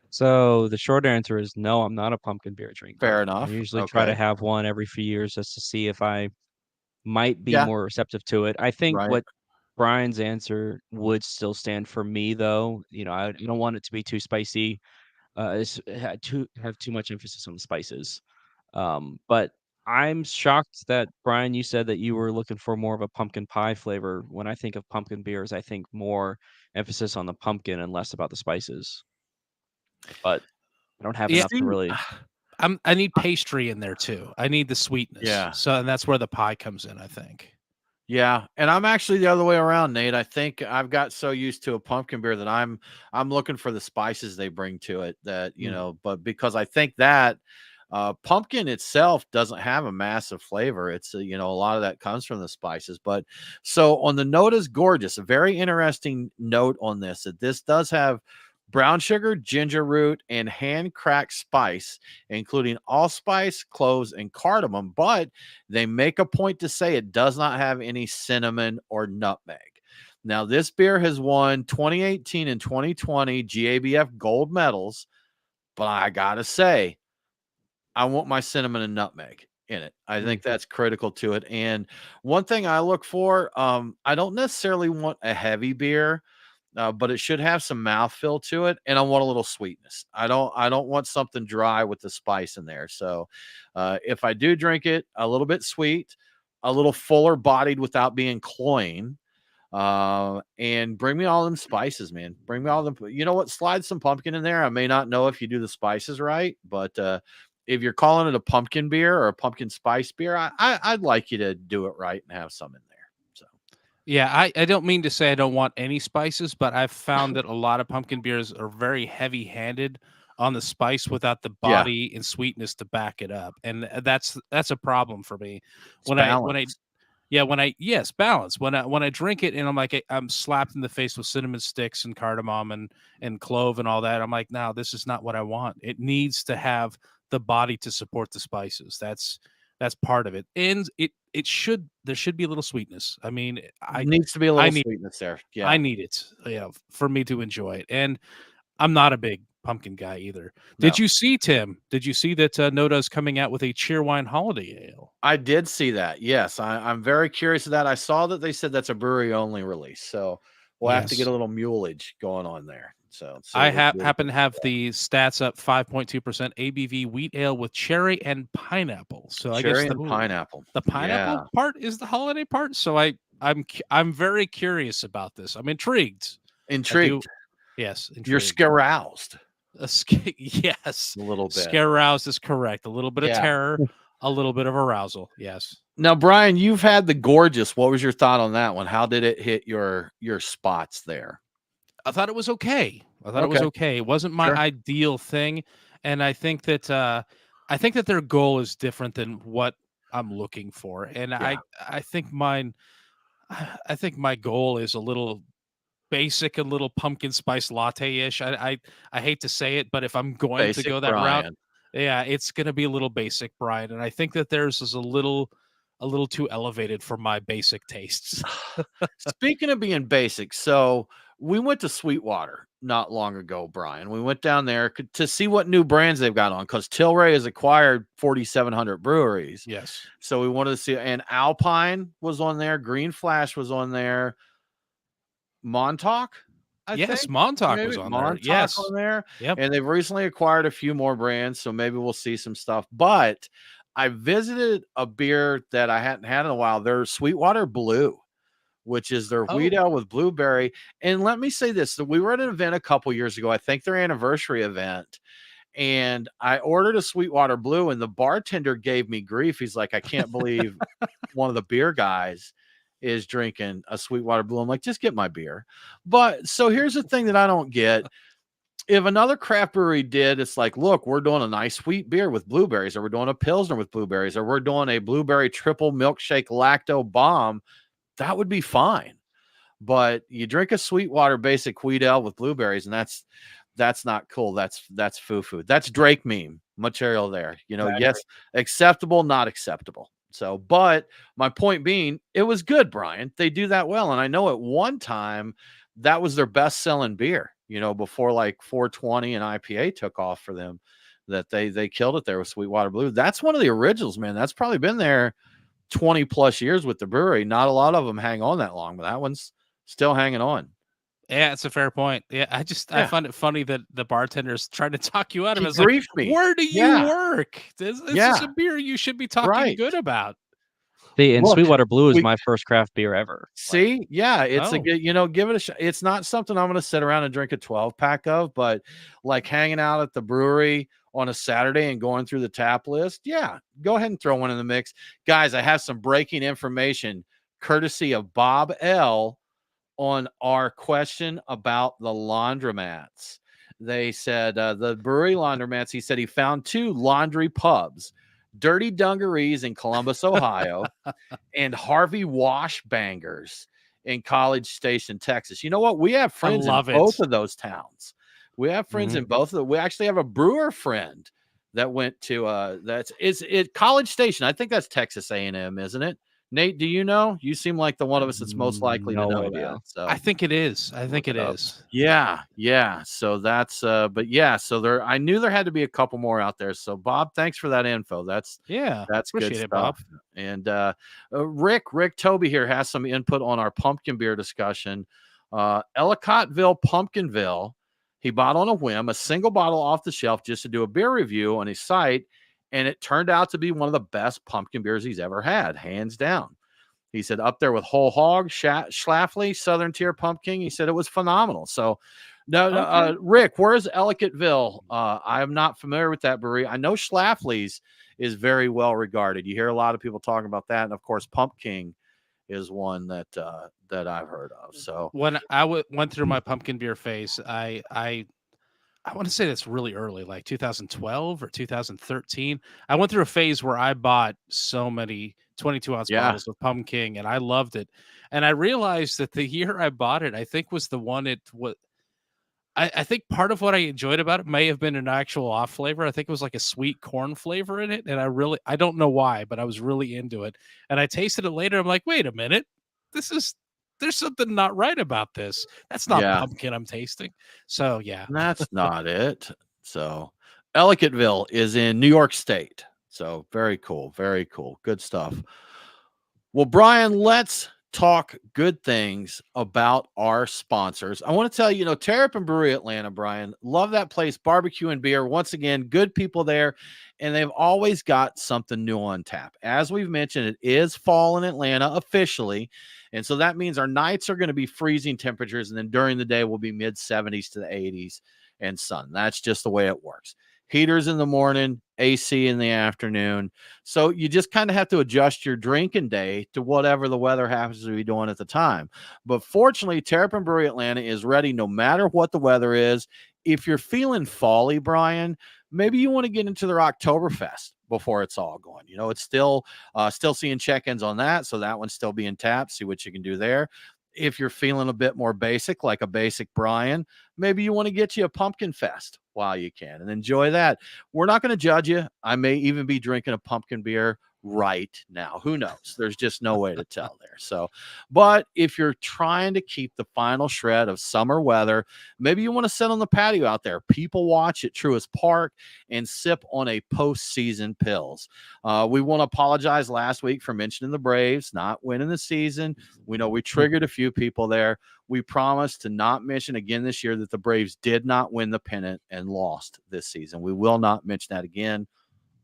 So the short answer is no, I'm not a pumpkin beer Fair drinker. I enough. usually try to Okay. have one every few years just to see if I might be Yeah. more receptive to it. I think Right. what Brian's answer would still stand for me, though. I don't want it to be too spicy. Too have too much emphasis on the spices. But I'm shocked that, Brian, you said that you were looking for more of a pumpkin pie flavor. When I think of pumpkin beers, I think more emphasis on the pumpkin and less about the spices. But I don't have Yeah, enough to See, really. I need pastry in there too. I need the sweetness. yeah. So, and that's where the pie comes in, I think. Yeah, and I'm actually the other way around, Nate. I think I've got so used to a pumpkin beer that I'm looking for the spices they bring to it that, Mm. but because I think that pumpkin itself doesn't have a massive flavor. It's a lot of that comes from the spices. But so on the note is gorgeous. A very interesting note on this that this does have brown sugar, ginger root, and hand cracked spice, including allspice, cloves, and cardamom. But they make a point to say it does not have any cinnamon or nutmeg. Now, this beer has won 2018 and 2020 GABF gold medals, but I gotta say, I want my cinnamon and nutmeg in it. I Mm. think that's critical to it. And one thing I look for, I don't necessarily want a heavy beer, but it should have some mouthfeel to it, and I want a little sweetness. I don't want something dry with the spice in there. So, if I do drink it, a little bit sweet, a little fuller bodied without being cloying, and bring me all them spices, man. Bring me all them. You know what? Slide some pumpkin in there. I may not know if you do the spices right, but if you're calling it a pumpkin beer or a pumpkin spice beer, I'd like you to do it right and have some in there. So Yeah, I don't mean to say I don't want any spices, but I've found that a lot of pumpkin beers are very heavy-handed on the spice without the yeah, body and sweetness to back it up, and that's a problem for me. it's When I balance. yeah, yes, balance. When I drink it and I'm like I'm slapped in the face with cinnamon sticks and cardamom and clove and all that. I'm like, no, this is not what I want. It needs to have the body to support the spices. That's part of it. And it should there should be a little sweetness. I mean, Needs to be a I little need sweetness there. I Yeah. need it, for me to enjoy it. And I'm not a big pumpkin guy either. No. Did you see that Noda's coming out with a Cheerwine holiday ale? I did see that. Yes, I'm very curious of that. I saw that they said that's a brewery only release, so we'll have to get Yes. a little muleage going on there. So see I what we can do to happen get to have the stats up 5.2% ABV wheat ale with cherry and pineapple. So I guess cherry and pineapple. the pineapple Yeah, part is the holiday part. So I'm very curious about this. I'm intrigued. I do. intrigued. Yes, You're intrigued. scaroused Yes, a little bit. scare aroused is correct. A little bit of Yeah. terror, a little bit of arousal. Yes. Now, Brian, you've had the gorgeous. What was your thought on that one? How did it hit your spots there? I thought it was okay. I thought it was Okay, okay. It wasn't my sure. ideal thing, and I think that their goal is different than what I'm looking for, and Yeah, I think mine. I think my goal is a little basic, a little pumpkin spice latte ish. I hate to say it, but if I'm going to basic go that route, Brian. yeah, it's going to be a little basic, Brian, and I think that theirs is a little too elevated for my basic tastes. Speaking of being basic, so we went to Sweetwater not long ago, Brian. We went down there to see what new brands they've got on because Tilray has acquired 4,700 breweries. Yes. So we wanted to see, and Alpine was on there, Green Flash was on there, Montauk, I Yes, think, Montauk was maybe on there. Montauk Yes. on there, Yep. and they've recently acquired a few more brands, so maybe we'll see some stuff. But I visited a beer that I hadn't had in a while. Their Sweetwater Blue, which is their wheat Oh, ale with blueberry. And let me say this: that we were at an event a couple years ago, I think their anniversary event, and I ordered a Sweetwater Blue, and the bartender gave me grief. He's like, "I can't believe one of the beer guys is drinking a Sweetwater Blue." I'm like, "Just get my beer." But so here's the thing that I don't get. If another craft brewery did, it's like, look, we're doing a nice sweet beer with blueberries, or we're doing a Pilsner with blueberries, or we're doing a blueberry triple milkshake lacto bomb, that would be fine. But you drink a Sweetwater basic wheat ale with blueberries, and that's not cool. That's foo-foo. That's Drake meme material there. Exactly. Yes, acceptable, not acceptable. So, but my point being, it was good, Brian. They do that well. And I know at one time that was their best selling beer, before like 420 and IPA took off for them, that they killed it there with Sweetwater Blue. That's one of the originals, man. That's probably been there 20 plus years with the brewery. Not a lot of them hang on that long, but that one's still hanging on. Yeah, it's a fair point. Yeah, I Yeah. find it funny that the bartender's trying to talk you out of He it. It's like, briefed me. where do you Yeah. work? This is Yeah. a beer you should be talking Right. good about. See, and Look, Sweetwater Blue is we my first craft beer ever. Like, see, yeah, it's a Oh, good, give it a shot. It's not something I'm going to sit around and drink a 12 pack of, but like hanging out at the brewery on a Saturday and going through the tap list, yeah, go ahead and throw one in the mix. Guys, I have some breaking information courtesy of Bob L on our question about the laundromats. They said the brewery laundromats, he said he found 2 laundry pubs, Dirty Dungarees in Columbus, Ohio, and Harvey Washbangers in College Station, Texas. You know what? We have I friends in love both it. of those towns. We have friends mhm. in both of them. We actually have a brewer friend that went to that's is it College Station. I think that's Texas A&M, isn't it? Nate, do you know? You seem like the one of us that's most likely to No know idea. that. So I think it is. I think Look it it up. is. yeah, yeah. So that's but yeah, so there I knew there had to be a couple more out there. So Bob, thanks for that info. Yeah, That's good appreciate it, Bob. stuff. And Rick Toby here has some input on our pumpkin beer discussion. Ellicottville Pumpkinville, he bought on a whim a single bottle off the shelf just to do a beer review on his site, and it turned out to be one of the best pumpkin beers he's ever had, hands down. He said up there with Whole Hog, Schlafly, Southern Tier Pumpkin. He said it was phenomenal. So, no, Okay. Rick, where's Ellicottville? I am not familiar with that brewery. I know Schlafly's is very well regarded. You hear a lot of people talking about that, and of course, Pumpkin is one that I've heard of. So, When I went through my pumpkin beer phase, I want to say that's really early, like 2012 or 2013. I went through a phase where I bought so many 22-ounce yeah, bottles of Pumpkin, and I loved it. And I realized that the year I bought it, I think was the one it what I think part of what I enjoyed about it may have been an actual off flavor. I think it was like a sweet corn flavor in it, and I don't know why, but I was really into it. And I tasted it later. I'm like, wait a minute, this is there's something not right about this. That's not yeah, pumpkin I'm tasting. So yeah, that's not it. So, Ellicottville is in New York State. So, very cool. Very cool. Good stuff. Well, Brian, let's talk good things about our sponsors. I want to tell you, Terrapin Brewery Atlanta, Brian, love that place, barbecue and beer. Once again, good people there, and they've always got something new on tap. As we've mentioned, it is fall in Atlanta officially, and so that means our nights are going to be freezing temperatures, and then during the day will be mid 70s to the 80s and sun. That's just the way it works. Heaters in the morning, AC in the afternoon. So you just kind of have to adjust your drinking day to whatever the weather happens to be doing at the time. But fortunately, Terrapin Brewery Atlanta is ready no matter what the weather is. If you're feeling folly, Brian, maybe you want to get into their Oktoberfest before it's all going. It's still seeing check-ins on that. So that one's still being tapped. See what you can do there. If you're feeling a bit more basic, like a basic Brian, maybe you want to get you a pumpkin fest while you can and enjoy that. We're not going to judge you. I may even be drinking a pumpkin beer right now. Who knows? There's just no way to tell there. So, but if you're trying to keep the final shred of summer weather, maybe you want to sit on the patio out there, people watch at Truist Park, and sip on a postseason pills. We want to apologize last week for mentioning the Braves not winning the season. We know we triggered a few people there. We promise to not mention again this year that the Braves did not win the pennant and lost this season. We will not mention that again.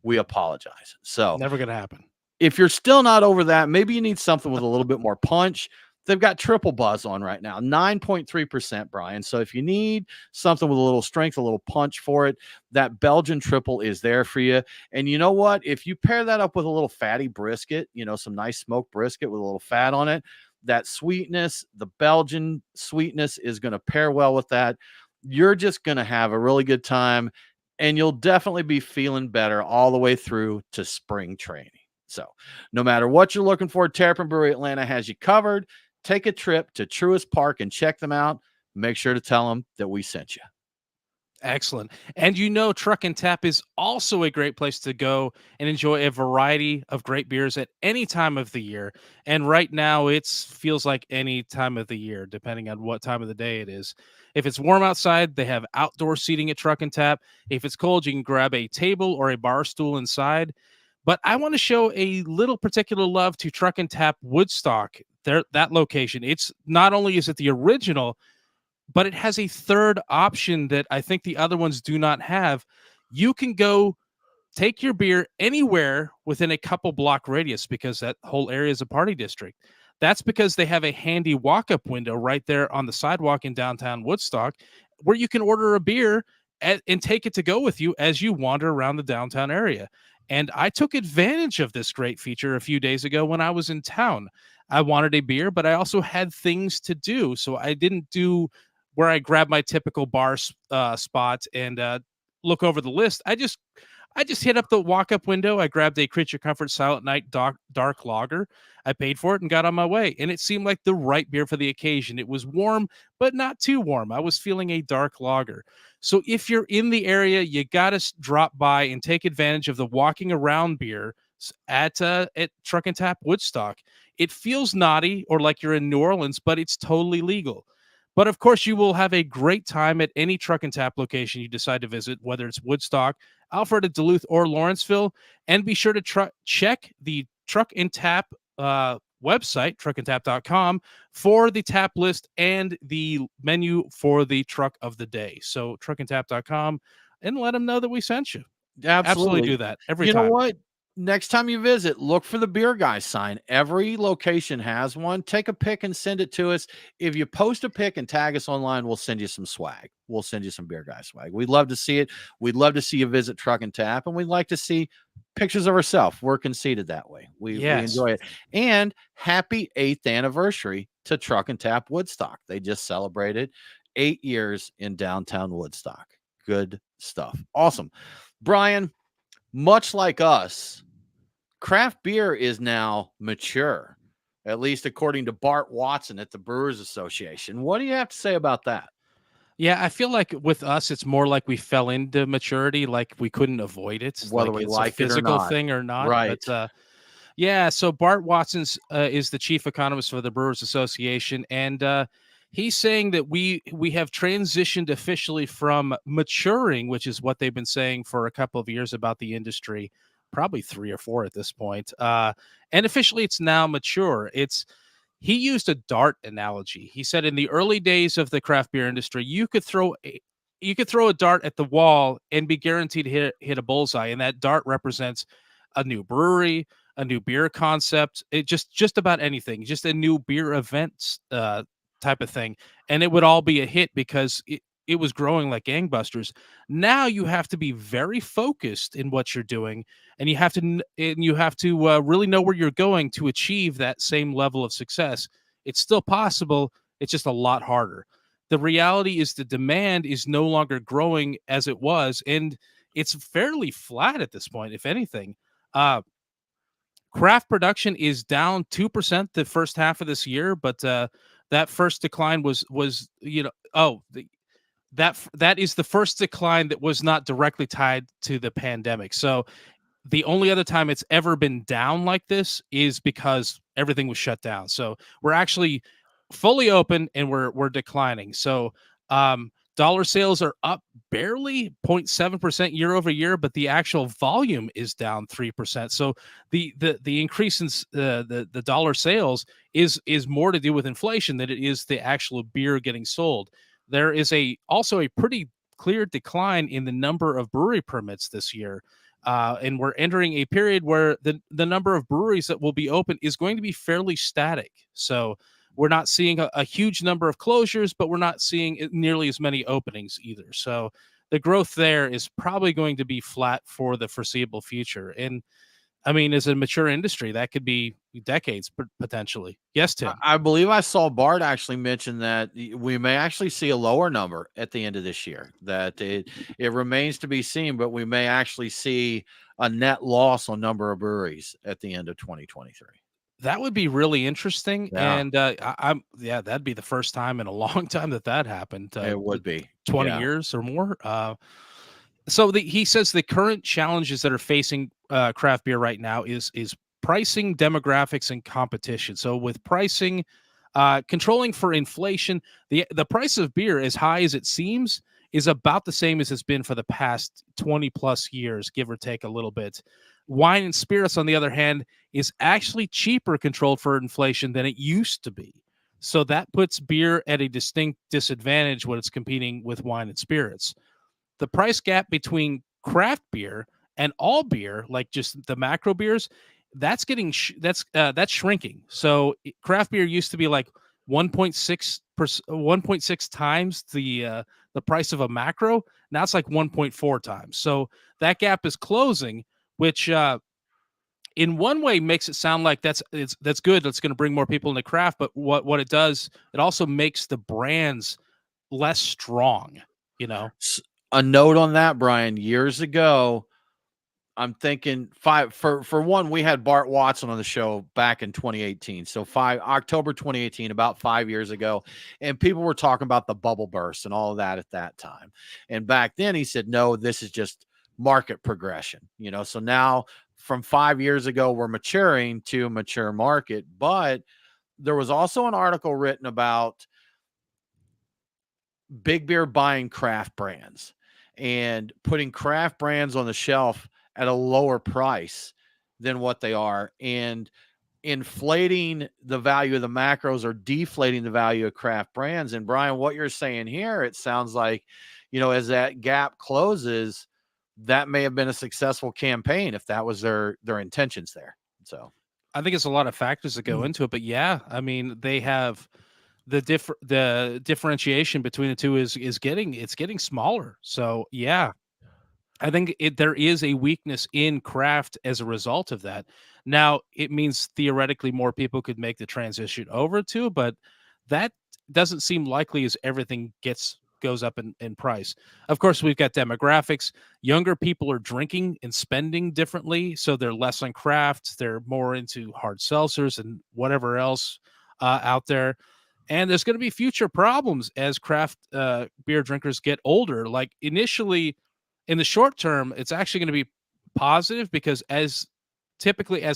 We apologize. So never gonna happen. if you're still not over that, maybe you need something with a little bit more punch. They've got triple buzz on right now, 9.3%, Brian. So if you need something with a little strength, a little punch for it, that Belgian triple is there for you. And you know what? If you pair that up with a little fatty brisket, some nice smoked brisket with a little fat on it, that sweetness, the Belgian sweetness is going to pair well with that. You're just going to have a really good time, and you'll definitely be feeling better all the way through to spring training. So no matter what you're looking for, Terrapin Brewery Atlanta has you covered. Take a trip to Truist Park and check them out. Make sure to tell them that we sent you. Excellent. And Truck and Tap is also a great place to go and enjoy a variety of great beers at any time of the year. And right now, it feels like any time of the year, depending on what time of the day it is. If it's warm outside, they have outdoor seating at Truck and Tap. If it's cold, you can grab a table or a bar stool inside. But I want to show a little particular love to Truck and Tap Woodstock. That location. It's not only is it the original but it has a third option that I think the other ones do not have. You can go take your beer anywhere within a couple block radius because that whole area is a party district. That's because they have a handy walk-up window right there on the sidewalk in downtown Woodstock where you can order a beer and take it to go with you as you wander around the downtown area. And I took advantage of this great feature a few days ago when I was in town. I wanted a beer, but I also had things to do. So I didn't do where I grab my typical bar spot and look over the list. I just hit up the walk-up window. I grabbed a Creature Comfort Silent Night dark lager. I paid for it and got on my way. And it seemed like the right beer for the occasion. It was warm, but not too warm. I was feeling a dark lager. So if you're in the area, you got to drop by and take advantage of the walking around beer at Truck and Tap Woodstock. It feels naughty or like you're in New Orleans, but it's totally legal. But of course, you will have a great time at any Truck and Tap location you decide to visit, whether it's Woodstock, Alpharetta, Duluth, or Lawrenceville. And be sure to check the Truck and Tap website, truckandtap.com, for the tap list and the menu for the truck of the day. So truckandtap.com, and let them know that we sent you. Absolutely do that every time. You know what? Next time you visit, look for the Beer Guy sign. Every location has one. Take a pic and send it to us. If you post a pic and tag us online, we'll send you some swag. We'll send you some Beer Guy swag. We'd love to see it. We'd love to see you visit Truck and Tap, and we'd like to see pictures of ourselves. We're conceited that way. We enjoy it. And happy 8th anniversary to Truck and Tap Woodstock. They just celebrated 8 years in downtown Woodstock. Good stuff. Awesome. Brian, much like us, craft beer is now mature, at least according to Bart Watson at the Brewers Association. What do you have to say about that? Yeah, I feel like with us, it's more like we fell into maturity, like we couldn't avoid it, Whether like we it's like a it or physical not. thing or not. Right. But yeah, so Bart Watson's is the chief economist for the Brewers Association, and he's saying that we have transitioned officially from maturing, which is what they've been saying for a couple of years about the industry, probably 3 or 4 at this point. And officially, it's now mature. He used a dart analogy. He said in the early days of the craft beer industry, you could throw a dart at the wall and be guaranteed to hit a bullseye, and that dart represents a new brewery, a new beer concept, it just about anything, just a new beer event type of thing, and it would all be a hit because it was growing like gangbusters. Now you have to be very focused in what you're doing, and you have to really know where you're going to achieve that same level of success. It's still possible. It's just a lot harder. The reality is the demand is no longer growing as it was, and it's fairly flat at this point, if anything. Craft production is down 2% the first half of this year, but that first decline was that is the first decline that was not directly tied to the pandemic. So the only other time it's ever been down like this is because everything was shut down. So we're actually fully open and we're declining. So dollar sales are up barely 0.7% year over year, but the actual volume is down 3%. So the increase in the dollar sales is more to do with inflation than it is the actual beer getting sold. There is also a pretty clear decline in the number of brewery permits this year. And we're entering a period where the number of breweries that will be open is going to be fairly static. So we're not seeing a huge number of closures, but we're not seeing nearly as many openings either. So the growth there is probably going to be flat for the foreseeable future. And I mean, as a mature industry, that could be decades potentially. Yes, Tim. I believe I saw Bart actually mention that we may actually see a lower number at the end of this year, that it remains to be seen, but we may actually see a net loss on number of breweries at the end of 2023. That would be really interesting. Yeah. And that'd be the first time in a long time that happened. It would be 20 years or more. So he says the current challenges that are facing craft beer right now is pricing, demographics, and competition. So with pricing, controlling for inflation, the price of beer, as high as it seems, is about the same as it's been for the past 20 plus years, give or take a little bit. Wine and spirits, on the other hand, is actually cheaper controlled for inflation than it used to be. So that puts beer at a distinct disadvantage when it's competing with wine and spirits. The price gap between craft beer and all beer, like just the macro beers, that's shrinking. So craft beer used to be like 1.6 times the price of a macro. Now it's like 1.4 times. So that gap is closing, which in one way makes it sound like that's good. That's going to bring more people into craft. But what it does, it also makes the brands less strong. You know, A note on that, Brian. Years ago, I'm thinking for one, we had Bart Watson on the show back in 2018. So October 2018, about 5 years ago, and people were talking about the bubble burst and all of that at that time. And back then, he said, "No, this is just market progression." So now from 5 years ago, we're maturing to a mature market. But there was also an article written about big beer buying craft brands and putting craft brands on the shelf at a lower price than what they are, and inflating the value of the macros or deflating the value of craft brands. And Brian, what you're saying here, it sounds like, as that gap closes, that may have been a successful campaign if that was their intentions there. So I think it's a lot of factors that go into it, but yeah, I mean, they have the differentiation between the two is getting smaller. So yeah, I think there is a weakness in craft as a result of that. Now, it means theoretically more people could make the transition over to, but that doesn't seem likely as everything goes up in price. Of course, we've got demographics. Younger people are drinking and spending differently, so they're less on craft. They're more into hard seltzers and whatever else out there. And there's going to be future problems as craft beer drinkers get older. Like initially, in the short term, it's actually going to be positive because as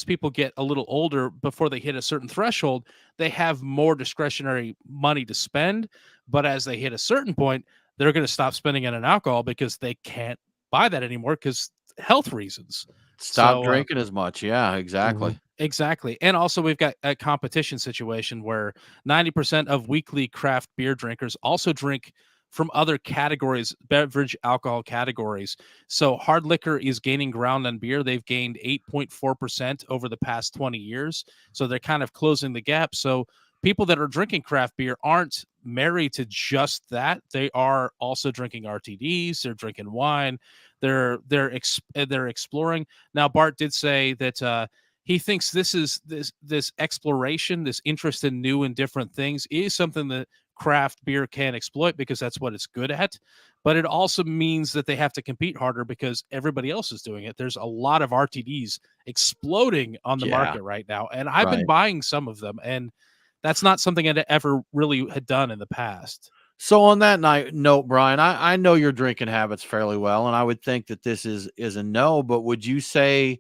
people get a little older before they hit a certain threshold, they have more discretionary money to spend. But as they hit a certain point, they're going to stop spending on an alcohol because they can't buy that anymore because health reasons. stop So drinking as much. Yeah, exactly. exactly. And also, we've got a competition situation where 90% of weekly craft beer drinkers also drink from other categories, beverage alcohol categories. So hard liquor is gaining ground on beer. They've gained 8.4% over the past 20 years. So they're kind of closing the gap. So people that are drinking craft beer aren't married to just that. They are also drinking RTDs, they're drinking wine, they're exploring. Now Bart did say that he thinks this exploration, this interest in new and different things is something that craft beer can exploit because that's what it's good at. But it also means that they have to compete harder because everybody else is doing it. There's a lot of RTDs exploding on the Yeah. market right now. And I've been Right. buying some of them. And that's not something I'd ever really had done in the past. So on that note, Brian, I know your drinking habits fairly well, and I would think that this is a no. But would you say,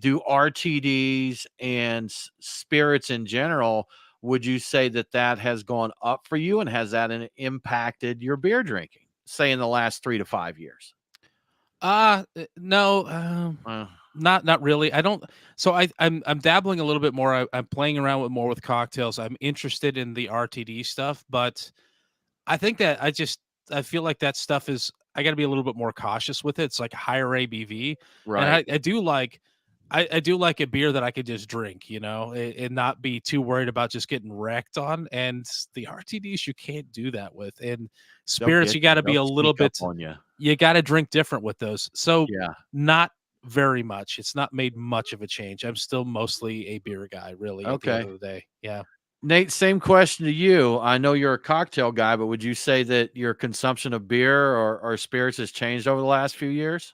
do RTDs and spirits in general? Would you say that has gone up for you, and has that impacted your beer drinking, say in the last 3 to 5 years? No, Uh, not really. I don't. So I'm dabbling a little bit more. I'm playing around with more with cocktails. I'm interested in the RTD stuff, but I think that I feel like that stuff is I got to be a little bit more cautious with it. It's like higher ABV, and right. I do like a beer that I could just drink, and not be too worried about just getting wrecked on. And the RTDs you can't do that with, and They'll spirits get you got you. to be They'll a little sneak up bit. on you. You got to drink different with those. So Yeah. not very much. It's not made much of a change. I'm still mostly a beer guy, really. At the end Okay. of the day, yeah. Nate, same question to you. I know you're a cocktail guy, but would you say that your consumption of beer or spirits has changed over the last few years?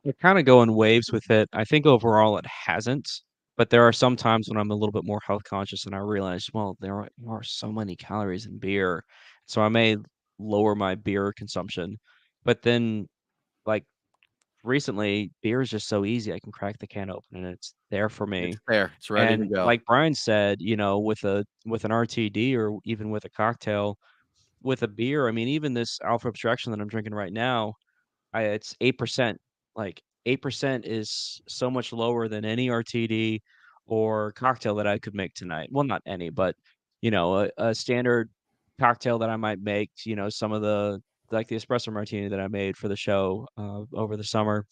I kinda go in waves with it. I think overall it hasn't, but there are some times when I'm a little bit more health conscious and I realize, well, there are so many calories in beer, so I may lower my beer consumption. But then, like, recently, beer is just so easy. I can crack the can open and it's there for It's me. there. It's ready to And go. like Brian said, with an RTD or even with a cocktail, with a beer, I mean, even this Alpha Abstraction that I'm drinking right now, I it's 8%. Like, 8% is so much lower than any RTD or cocktail that I could make tonight. Well, not any, but, a standard cocktail that I might make, some of the like the espresso martini that I made for the show over the summer,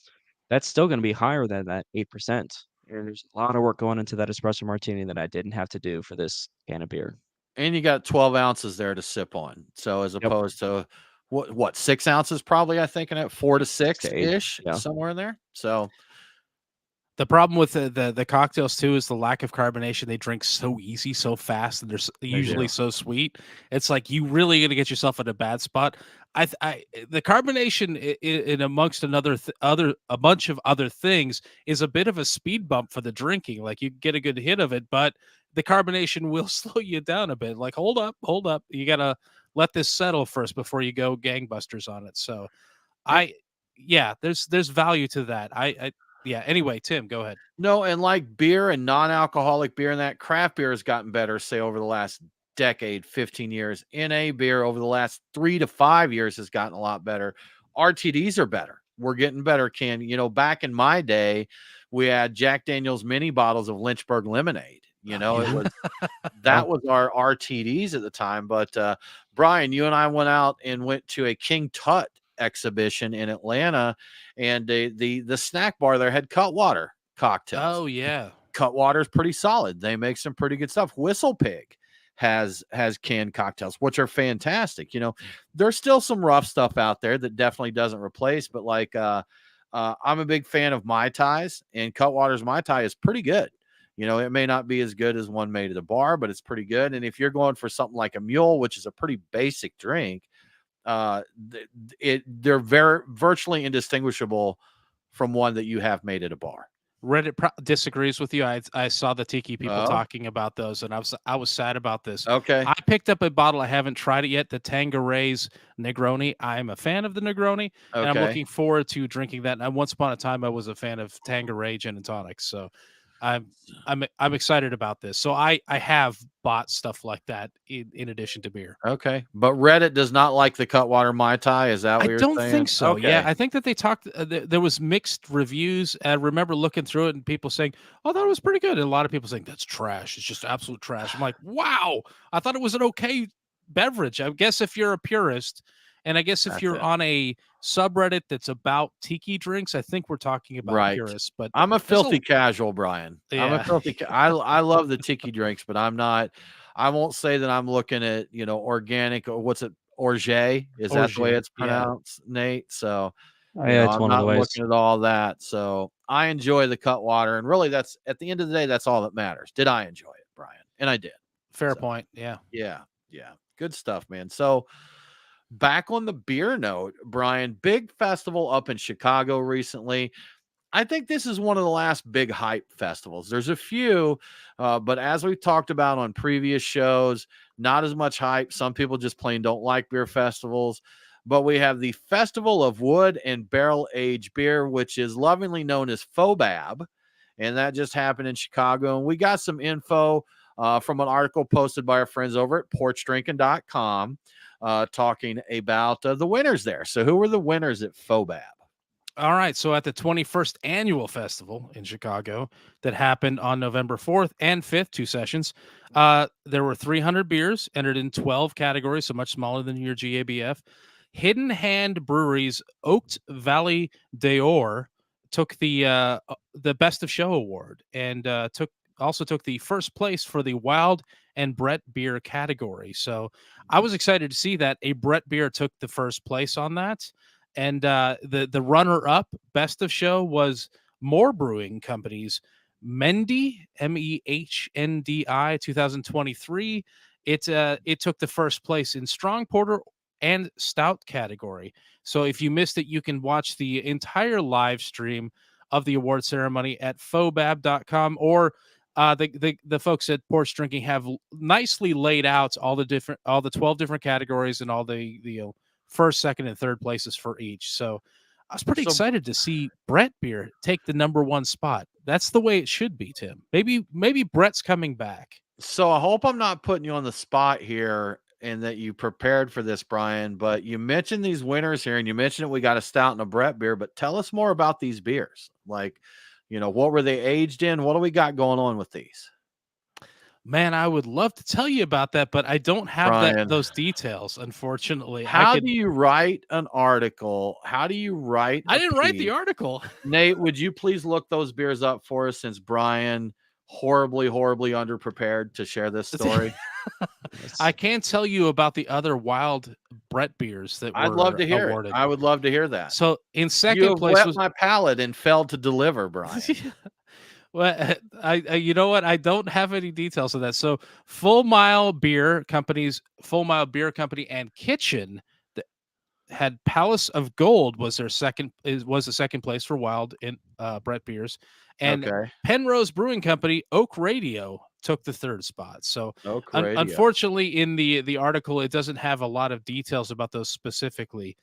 that's still going to be higher than that 8%. And there's a lot of work going into that espresso martini that I didn't have to do for this can of beer. And you got 12 ounces there to sip on. So as Yep. opposed to what 6 ounces probably, I think, in it 4 to 6 to 8. ish, Yeah. somewhere in there. So The problem with the cocktails too is the lack of carbonation. They drink so easy, so fast, and they're usually so sweet. It's like you really gonna get yourself in a bad spot. The carbonation in amongst a bunch of other things is a bit of a speed bump for the drinking. Like you get a good hit of it, but the carbonation will slow you down a bit. Like hold up, you gotta let this settle first before you go gangbusters on it. So there's value to that. Yeah. Anyway, Tim, go ahead. no, and like beer and non-alcoholic beer and that craft beer has gotten better, say over the last decade, 15 years. NA beer over the last 3 to 5 years has gotten a lot better. RTDs are better. We're getting better back in my day, we had Jack Daniel's mini bottles of Lynchburg lemonade. It was that was our RTDs at the time. But Brian, you and I went to a King Tut exhibition in Atlanta, and the snack bar there had Cutwater cocktails. Oh yeah, Cutwater is pretty solid. They make some pretty good stuff. Whistle Pig has canned cocktails, which are fantastic. There's still some rough stuff out there that definitely doesn't replace, but like I'm a big fan of Mai Tais, and Cutwater's Mai Tai is pretty good. It may not be as good as one made at a bar, but it's pretty good. And if you're going for something like a mule, which is a pretty basic drink, they're virtually indistinguishable from one that you have made at a bar. Reddit disagrees with you. I saw the tiki people talking about those, and I was sad about this. Okay, I picked up a bottle. I haven't tried it yet. The Tanqueray's Negroni. I'm a fan of the Negroni, and I'm looking forward to drinking that. And once upon a time, I was a fan of Tanqueray gin and tonics. So I'm excited about this. So I have bought stuff like that in addition to beer. Okay, but Reddit does not like the Cutwater Mai Tai. Is that what you're saying? I don't think so. Okay. Yeah, I think that they talked. There was mixed reviews. I remember looking through it and people saying, "Oh, that was pretty good," and a lot of people saying that's trash. It's just absolute trash. I'm like, wow, I thought it was an okay beverage. I guess if you're a purist, and I guess if you're on a subreddit that's about tiki drinks, I think we're talking about purists. But I'm a filthy casual, Brian. Yeah. I'm a filthy. I love the tiki drinks, but I'm not. I won't say that I'm looking at organic or what's it, orge? Is that the way it's pronounced, Nate? So I'm not looking at all that. So I enjoy the Cutwater, and really, that's at the end of the day, that's all that matters. Did I enjoy it, Brian? And I did. Fair point. Yeah. Good stuff, man. So back on the beer note, Brian, big festival up in Chicago recently. I think this is one of the last big hype festivals. There's a few, but as we've talked about on previous shows, not as much hype. Some people just plain don't like beer festivals. But we have the Festival of Wood and Barrel Aged Beer, which is lovingly known as FoBAB. And that just happened in Chicago. And we got some info from an article posted by our friends over at porchdrinking.com talking about the winners there. So who were the winners at FoBAB? All right. So at the 21st annual festival in Chicago that happened on November 4th and 5th, 2 sessions, there were 300 beers entered in 12 categories, so much smaller than your GABF. Hidden Hand Brewery's Oaked Valley d'Or took the Best of Show award and also took the first place for the Wild and Brett beer category. So I was excited to see that a Brett beer took the first place on that. And the runner-up Best of Show was More Brewing Company's Mendi, MEHNDI 2023. It took the first place in Strong Porter and Stout category. So if you missed it, you can watch the entire live stream of the award ceremony at FoBAB.com, or the folks at Porch Drinking have nicely laid out all the 12 different categories and all the first, second, and third places for each. So I was pretty excited to see Brett beer take the number 1 spot. That's the way it should be, Tim. Maybe Brett's coming back. So I hope I'm not putting you on the spot here and that you prepared for this, Brian, but you mentioned these winners here and you mentioned we got a stout and a Brett beer, but tell us more about these beers. Like, what were they aged in? What do we got going on with these? Man, I would love to tell you about that, but I don't have Brian, those details, unfortunately. how do you write an article? How do you write I a didn't write the piece? article. Nate, would you please look those beers up for us since Brian horribly, horribly underprepared to share this story? I can tell you about the other wild Brett beers that I'd love were to hear it. awarded. I would love to hear that. So in You second have place whet was my palate and failed to deliver, Brian. well, I you know what? I don't have any details of that. So Full Mile Beer Company's Full Mile Beer Company and Kitchen that had Palace of Gold was the second place for wild in Brett beers, and Okay. Penrose Brewing Company Oak Radio took the third spot. So Oak Radio. unfortunately, in the article, it doesn't have a lot of details about those specifically.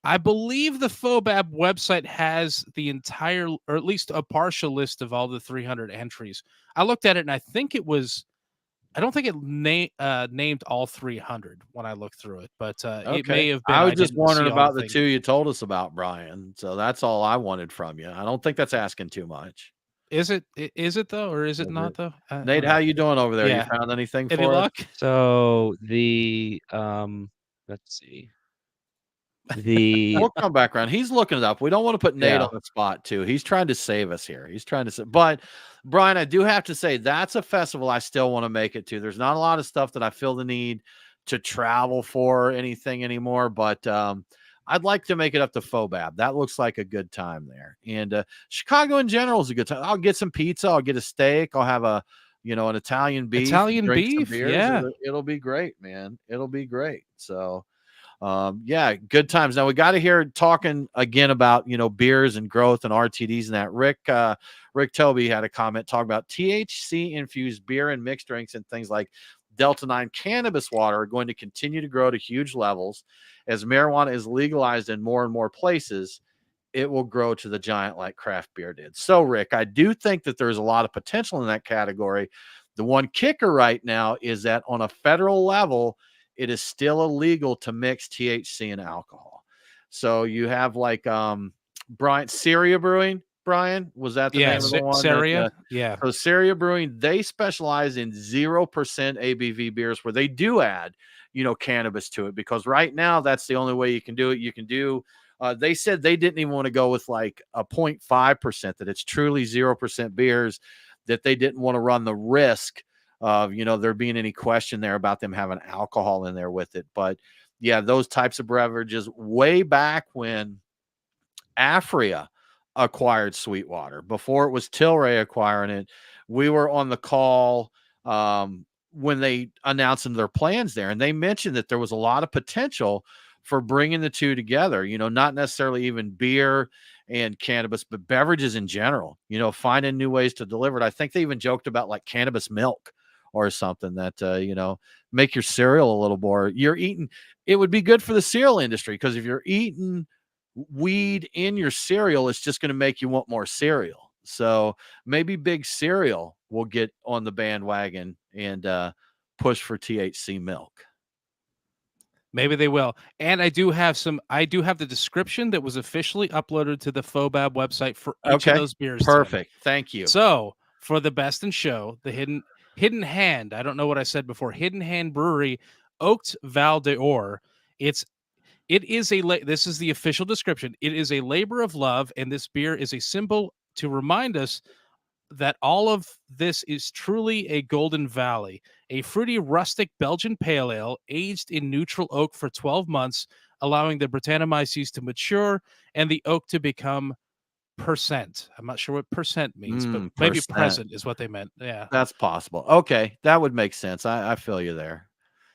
I believe the FoBAB website has the entire, or at least a partial list of all the 300 entries. I looked at it and I think it was, I don't think it named all 300 when I looked through it, but it may Okay. have been. I was just didn't see wondering all about the things. 2 you told us about, Brian. So that's all I wanted from you. I don't think that's asking too much. Is it though, or is it Is not it? though? I Nate, don't how know. you doing over there? You Yeah. found anything Any for us? luck? So the let's see. The We'll come back around. He's looking it up. We don't want to put Nate Yeah. on the spot too. He's trying to save us here. He's trying to say, but Brian, I do have to say that's a festival I still want to make it to. There's not a lot of stuff that I feel the need to travel for or anything anymore, but I'd like to make it up to FoBAB. That looks like a good time there. And Chicago in general is a good time. I'll get some pizza. I'll get a steak. I'll have an Italian beef. Italian drink some beef, beers. yeah. It'll be great, man. It'll be great. So yeah, good times. Now we got to hear talking again about beers and growth and RTDs and that. Rick Toby had a comment talking about THC infused beer and mixed drinks and things like Delta 9 cannabis water are going to continue to grow to huge levels as marijuana is legalized in more and more places. It will grow to the giant like craft beer did. So Rick, I do think that there's a lot of potential in that category. The one kicker right now is that on a federal level, it is still illegal to mix THC and alcohol. So you have like Syria Brewing. Brian, was that the name of the one? Saria. Yeah. So Syria Brewing, they specialize in 0% ABV beers where they do add, cannabis to it, because right now that's the only way you can do it. You can do they said they didn't even want to go with like a 0.5%, that it's truly 0% beers, that they didn't want to run the risk of there being any question there about them having alcohol in there with it. But yeah, those types of beverages way back when Afria acquired Sweetwater, before it was Tilray acquiring it, we were on the call when they announced their plans there, and they mentioned that there was a lot of potential for bringing the two together, not necessarily even beer and cannabis, but beverages in general, finding new ways to deliver it. I think they even joked about like cannabis milk or something that, make your cereal a little more. It would be good for the cereal industry, because if you're eating weed in your cereal, it's just going to make you want more cereal. So maybe Big Cereal will get on the bandwagon and push for THC milk. Maybe they will. And I do have the description that was officially uploaded to the FoBAB website for each of those beers. Perfect. Tim. Thank you. So for the best in show, the Hidden Hand, I don't know what I said before, Hidden Hand Brewery, Oaked Val d'Or. This is the official description. It is a labor of love, and this beer is a symbol to remind us that all of this is truly a Golden Valley, a fruity, rustic Belgian pale ale aged in neutral oak for 12 months, allowing the Brettanomyces to mature and the oak to become percent. I'm not sure what percent means, but maybe present is what they meant. Yeah, that's possible. Okay, that would make sense. I feel you there.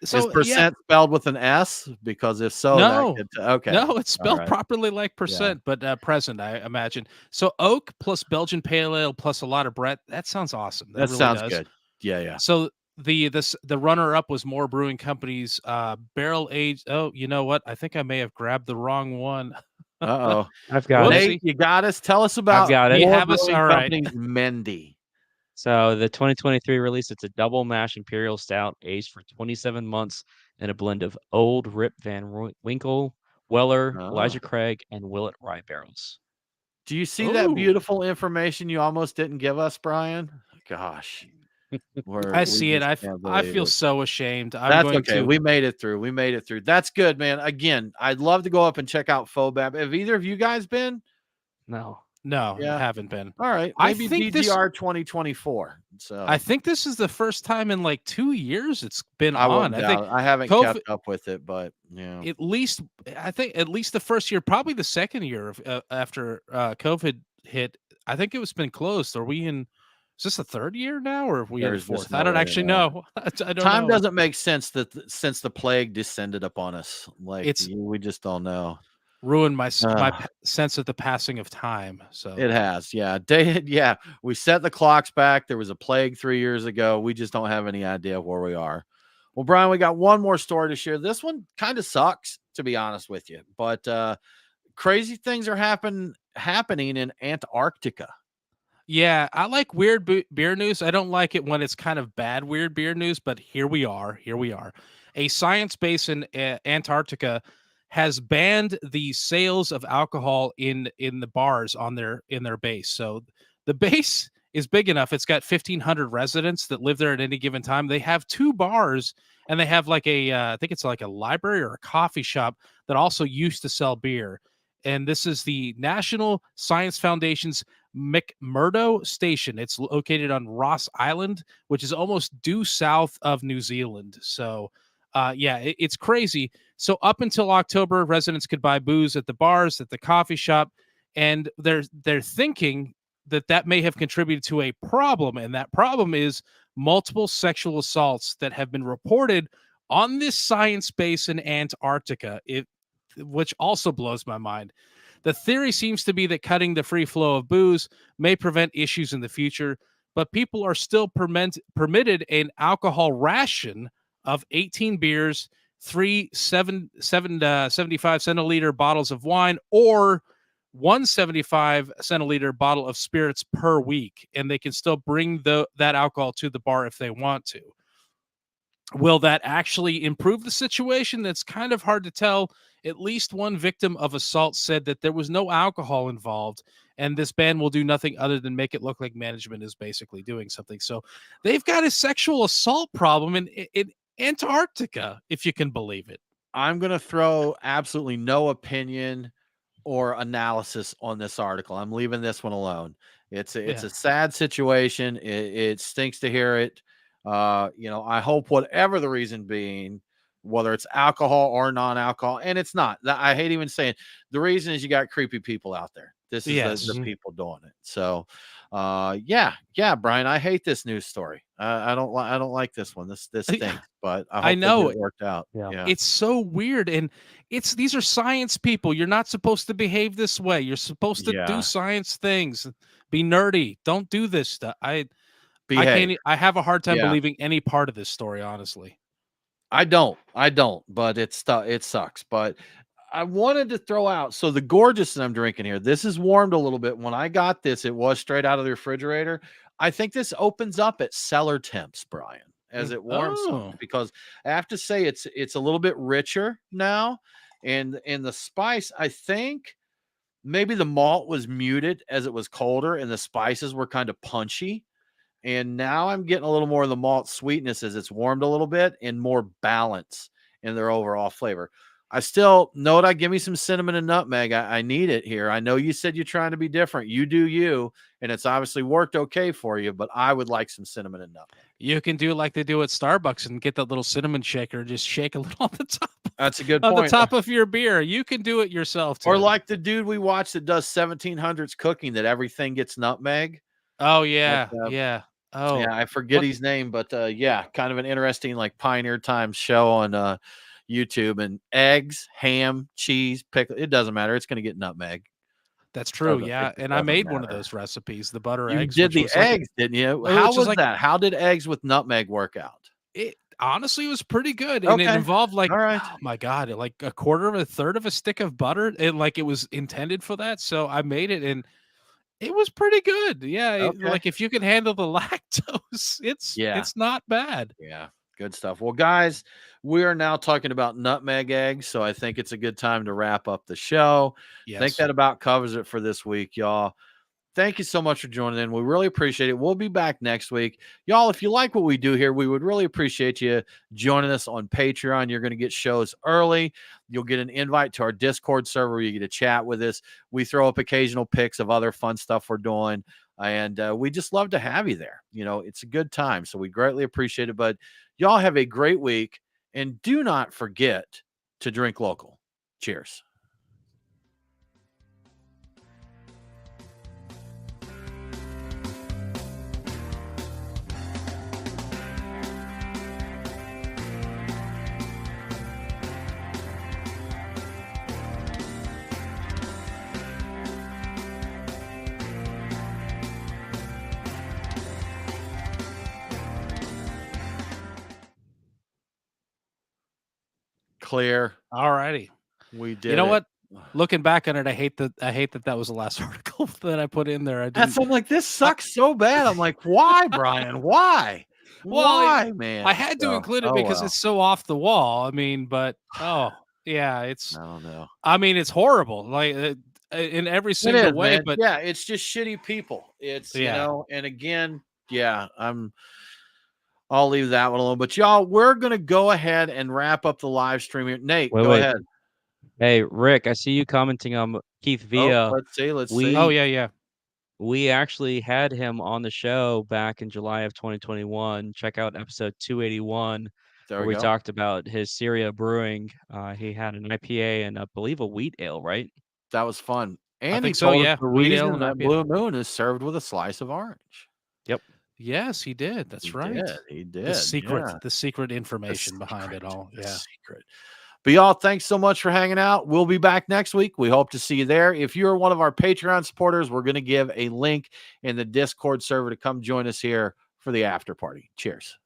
So is percent spelled with an S? Because if so, no, okay, no, it's spelled properly like percent, but present, I imagine. So oak plus Belgian pale ale plus a lot of Brett. That sounds awesome. That really sounds does. good. Yeah. So the runner up was More Brewing Company's barrel aged. Oh, you know what? I think I may have grabbed the wrong one. Uh-oh. I've got Nate, you got us. Tell us about More Brewing Company's Mendy. So the 2023 release, it's a double mash imperial stout aged for 27 months in a blend of old Rip Van Winkle, Weller, Elijah Craig, and Willet rye barrels. Do you see that beautiful information you almost didn't give us, Brian? Gosh. I We see it. just can't I believe feel it. so ashamed. I'm That's going okay. to. We made it through. We made it through. That's good, man. Again, I'd love to go up and check out FoBAB. Have either of you guys been? No. No, Yeah. haven't been. All right. I Maybe think this. BGR 2024. I So think this is the first time in like 2 years it's been I on. wouldn't I think doubt it. I haven't COVID. kept up with it, but yeah. At least I think at least the first year, probably the second year of after COVID hit. I think it was been closed. Are we in? Is this the third year now, or are we in the There's just fourth? I no don't way to actually know. know. I don't Time know. doesn't make sense since the plague descended upon us. Like It's we just don't know. ruined my Uh, sense of the passing of time. So it has, yeah. Yeah. We set the clocks back. There was a plague 3 years ago. We just don't have any idea where we are. Well, Brian, we got one more story to share. This one kind of sucks, to be honest with you, but crazy things are happening in Antarctica. yeah, I like weird beer news. I don't like it when it's kind of bad weird beer news, but here we are. Here we are. A science base in Antarctica has banned the sales of alcohol in the bars on their base. So the base is big enough. It's got 1,500 residents that live there at any given time. They have two bars and they have like I think it's like a library or a coffee shop that also used to sell beer. And this is the National Science Foundation's McMurdo Station. It's located on Ross Island, which is almost due south of New Zealand. So, yeah, it's crazy. So up until October, residents could buy booze at the bars, at the coffee shop, and they're thinking that may have contributed to a problem, and that problem is multiple sexual assaults that have been reported on this science base in Antarctica. Which also blows my mind. The theory seems to be that cutting the free flow of booze may prevent issues in the future, but people are still permitted an alcohol ration of 18 beers, 75 centiliter bottles of wine, or 175 centiliter bottle of spirits per week, and they can still bring that alcohol to the bar if they want to. Will that actually improve the situation? That's kind of hard to tell. At least one victim of assault said that there was no alcohol involved, and this ban will do nothing other than make it look like management is basically doing something. So they've got a sexual assault problem in Antarctica, if you can believe it. I'm going to throw absolutely no opinion or analysis on this article. I'm leaving this one alone. It's a sad situation. It stinks to hear it. I hope whatever the reason being, whether it's alcohol or non-alcohol, and it's not. I hate even saying the reason is you got creepy people out there. This is the people doing it. So, yeah, Brian, I hate this news story. I don't like this one. This stinks, but I hope know it worked out. Yeah. It's so weird, and these are science people. You're not supposed to behave this way. You're supposed to do science things, be nerdy. Don't do this stuff. I can't. I have a hard time believing any part of this story, honestly. I don't, but it sucks. But I wanted to throw out, so the gorgeous that I'm drinking here, this is warmed a little bit. When I got this, it was straight out of the refrigerator. I think this opens up at cellar temps, Brian, as it warms up, because I have to say it's a little bit richer now. And the spice, I think maybe the malt was muted as it was colder and the spices were kind of punchy. And now I'm getting a little more of the malt sweetness as it's warmed a little bit and more balance in their overall flavor. I still know that. Give me some cinnamon and nutmeg. I need it here. I know you said you're trying to be different. You do you, and it's obviously worked okay for you, but I would like some cinnamon and nutmeg. You can do like they do at Starbucks and get that little cinnamon shaker, just shake a little on the top. That's a good point. On the top of your beer. You can do it yourself too. Or like the dude we watched that does 1700s cooking, that everything gets nutmeg. Oh, yeah. Yeah. Oh, yeah. I forget his name, but yeah, kind of an interesting like Pioneer Times show on YouTube. And eggs, ham, cheese, pickle. It doesn't matter. It's going to get nutmeg. That's true. Yeah. And I made one of those recipes, the butter eggs. You did the eggs, didn't you? How was that? How did eggs with nutmeg work out? It honestly was pretty good. And it involved like, oh my God, like a quarter of a third of a stick of butter. And like it was intended for that. So I made it and it was pretty good. Yeah. Like if you can handle the lactose, it's not bad. Yeah. Good stuff. Well, guys, we are now talking about nutmeg eggs, so I think it's a good time to wrap up the show. I think that about covers it for this week, y'all. Thank you so much for joining in. We really appreciate it. We'll be back next week. Y'all, if you like what we do here, we would really appreciate you joining us on Patreon. You're going to get shows early. You'll get an invite to our Discord server where you get to chat with us. We throw up occasional pics of other fun stuff we're doing. And we just love to have you there. You know, it's a good time. So we greatly appreciate it. But y'all have a great week. And do not forget to drink local. Cheers. Clear. All righty. We did. You know it. what? Looking back on it, I hate that was the last article that I put in there. I didn't. I'm like, this sucks so bad. I'm like, why, Brian? Why? Why, man? I had to include it because it's so off the wall. I mean, but yeah, it's. I don't know. I mean, it's horrible. Like in every single way. Man. But yeah, it's just shitty people. It's you know, and again, yeah, I'll leave that one alone. But y'all, we're gonna go ahead and wrap up the live stream here. Nate, go ahead. Hey, Rick, I see you commenting on Keith Villa. Let's see. Oh, yeah. We actually had him on the show back in July of 2021. Check out episode 281, where we talked about his Syria brewing. He had an IPA and I believe a wheat ale, right? That was fun. And I think he told so, us the wheat ale reason and that Blue Moon is served with a slice of orange. Yep. Yes, he did. That's right. He did. The secret information behind it all. Yeah. Secret. But y'all, thanks so much for hanging out. We'll be back next week. We hope to see you there. If you're one of our Patreon supporters, we're going to give a link in the Discord server to come join us here for the after party. Cheers.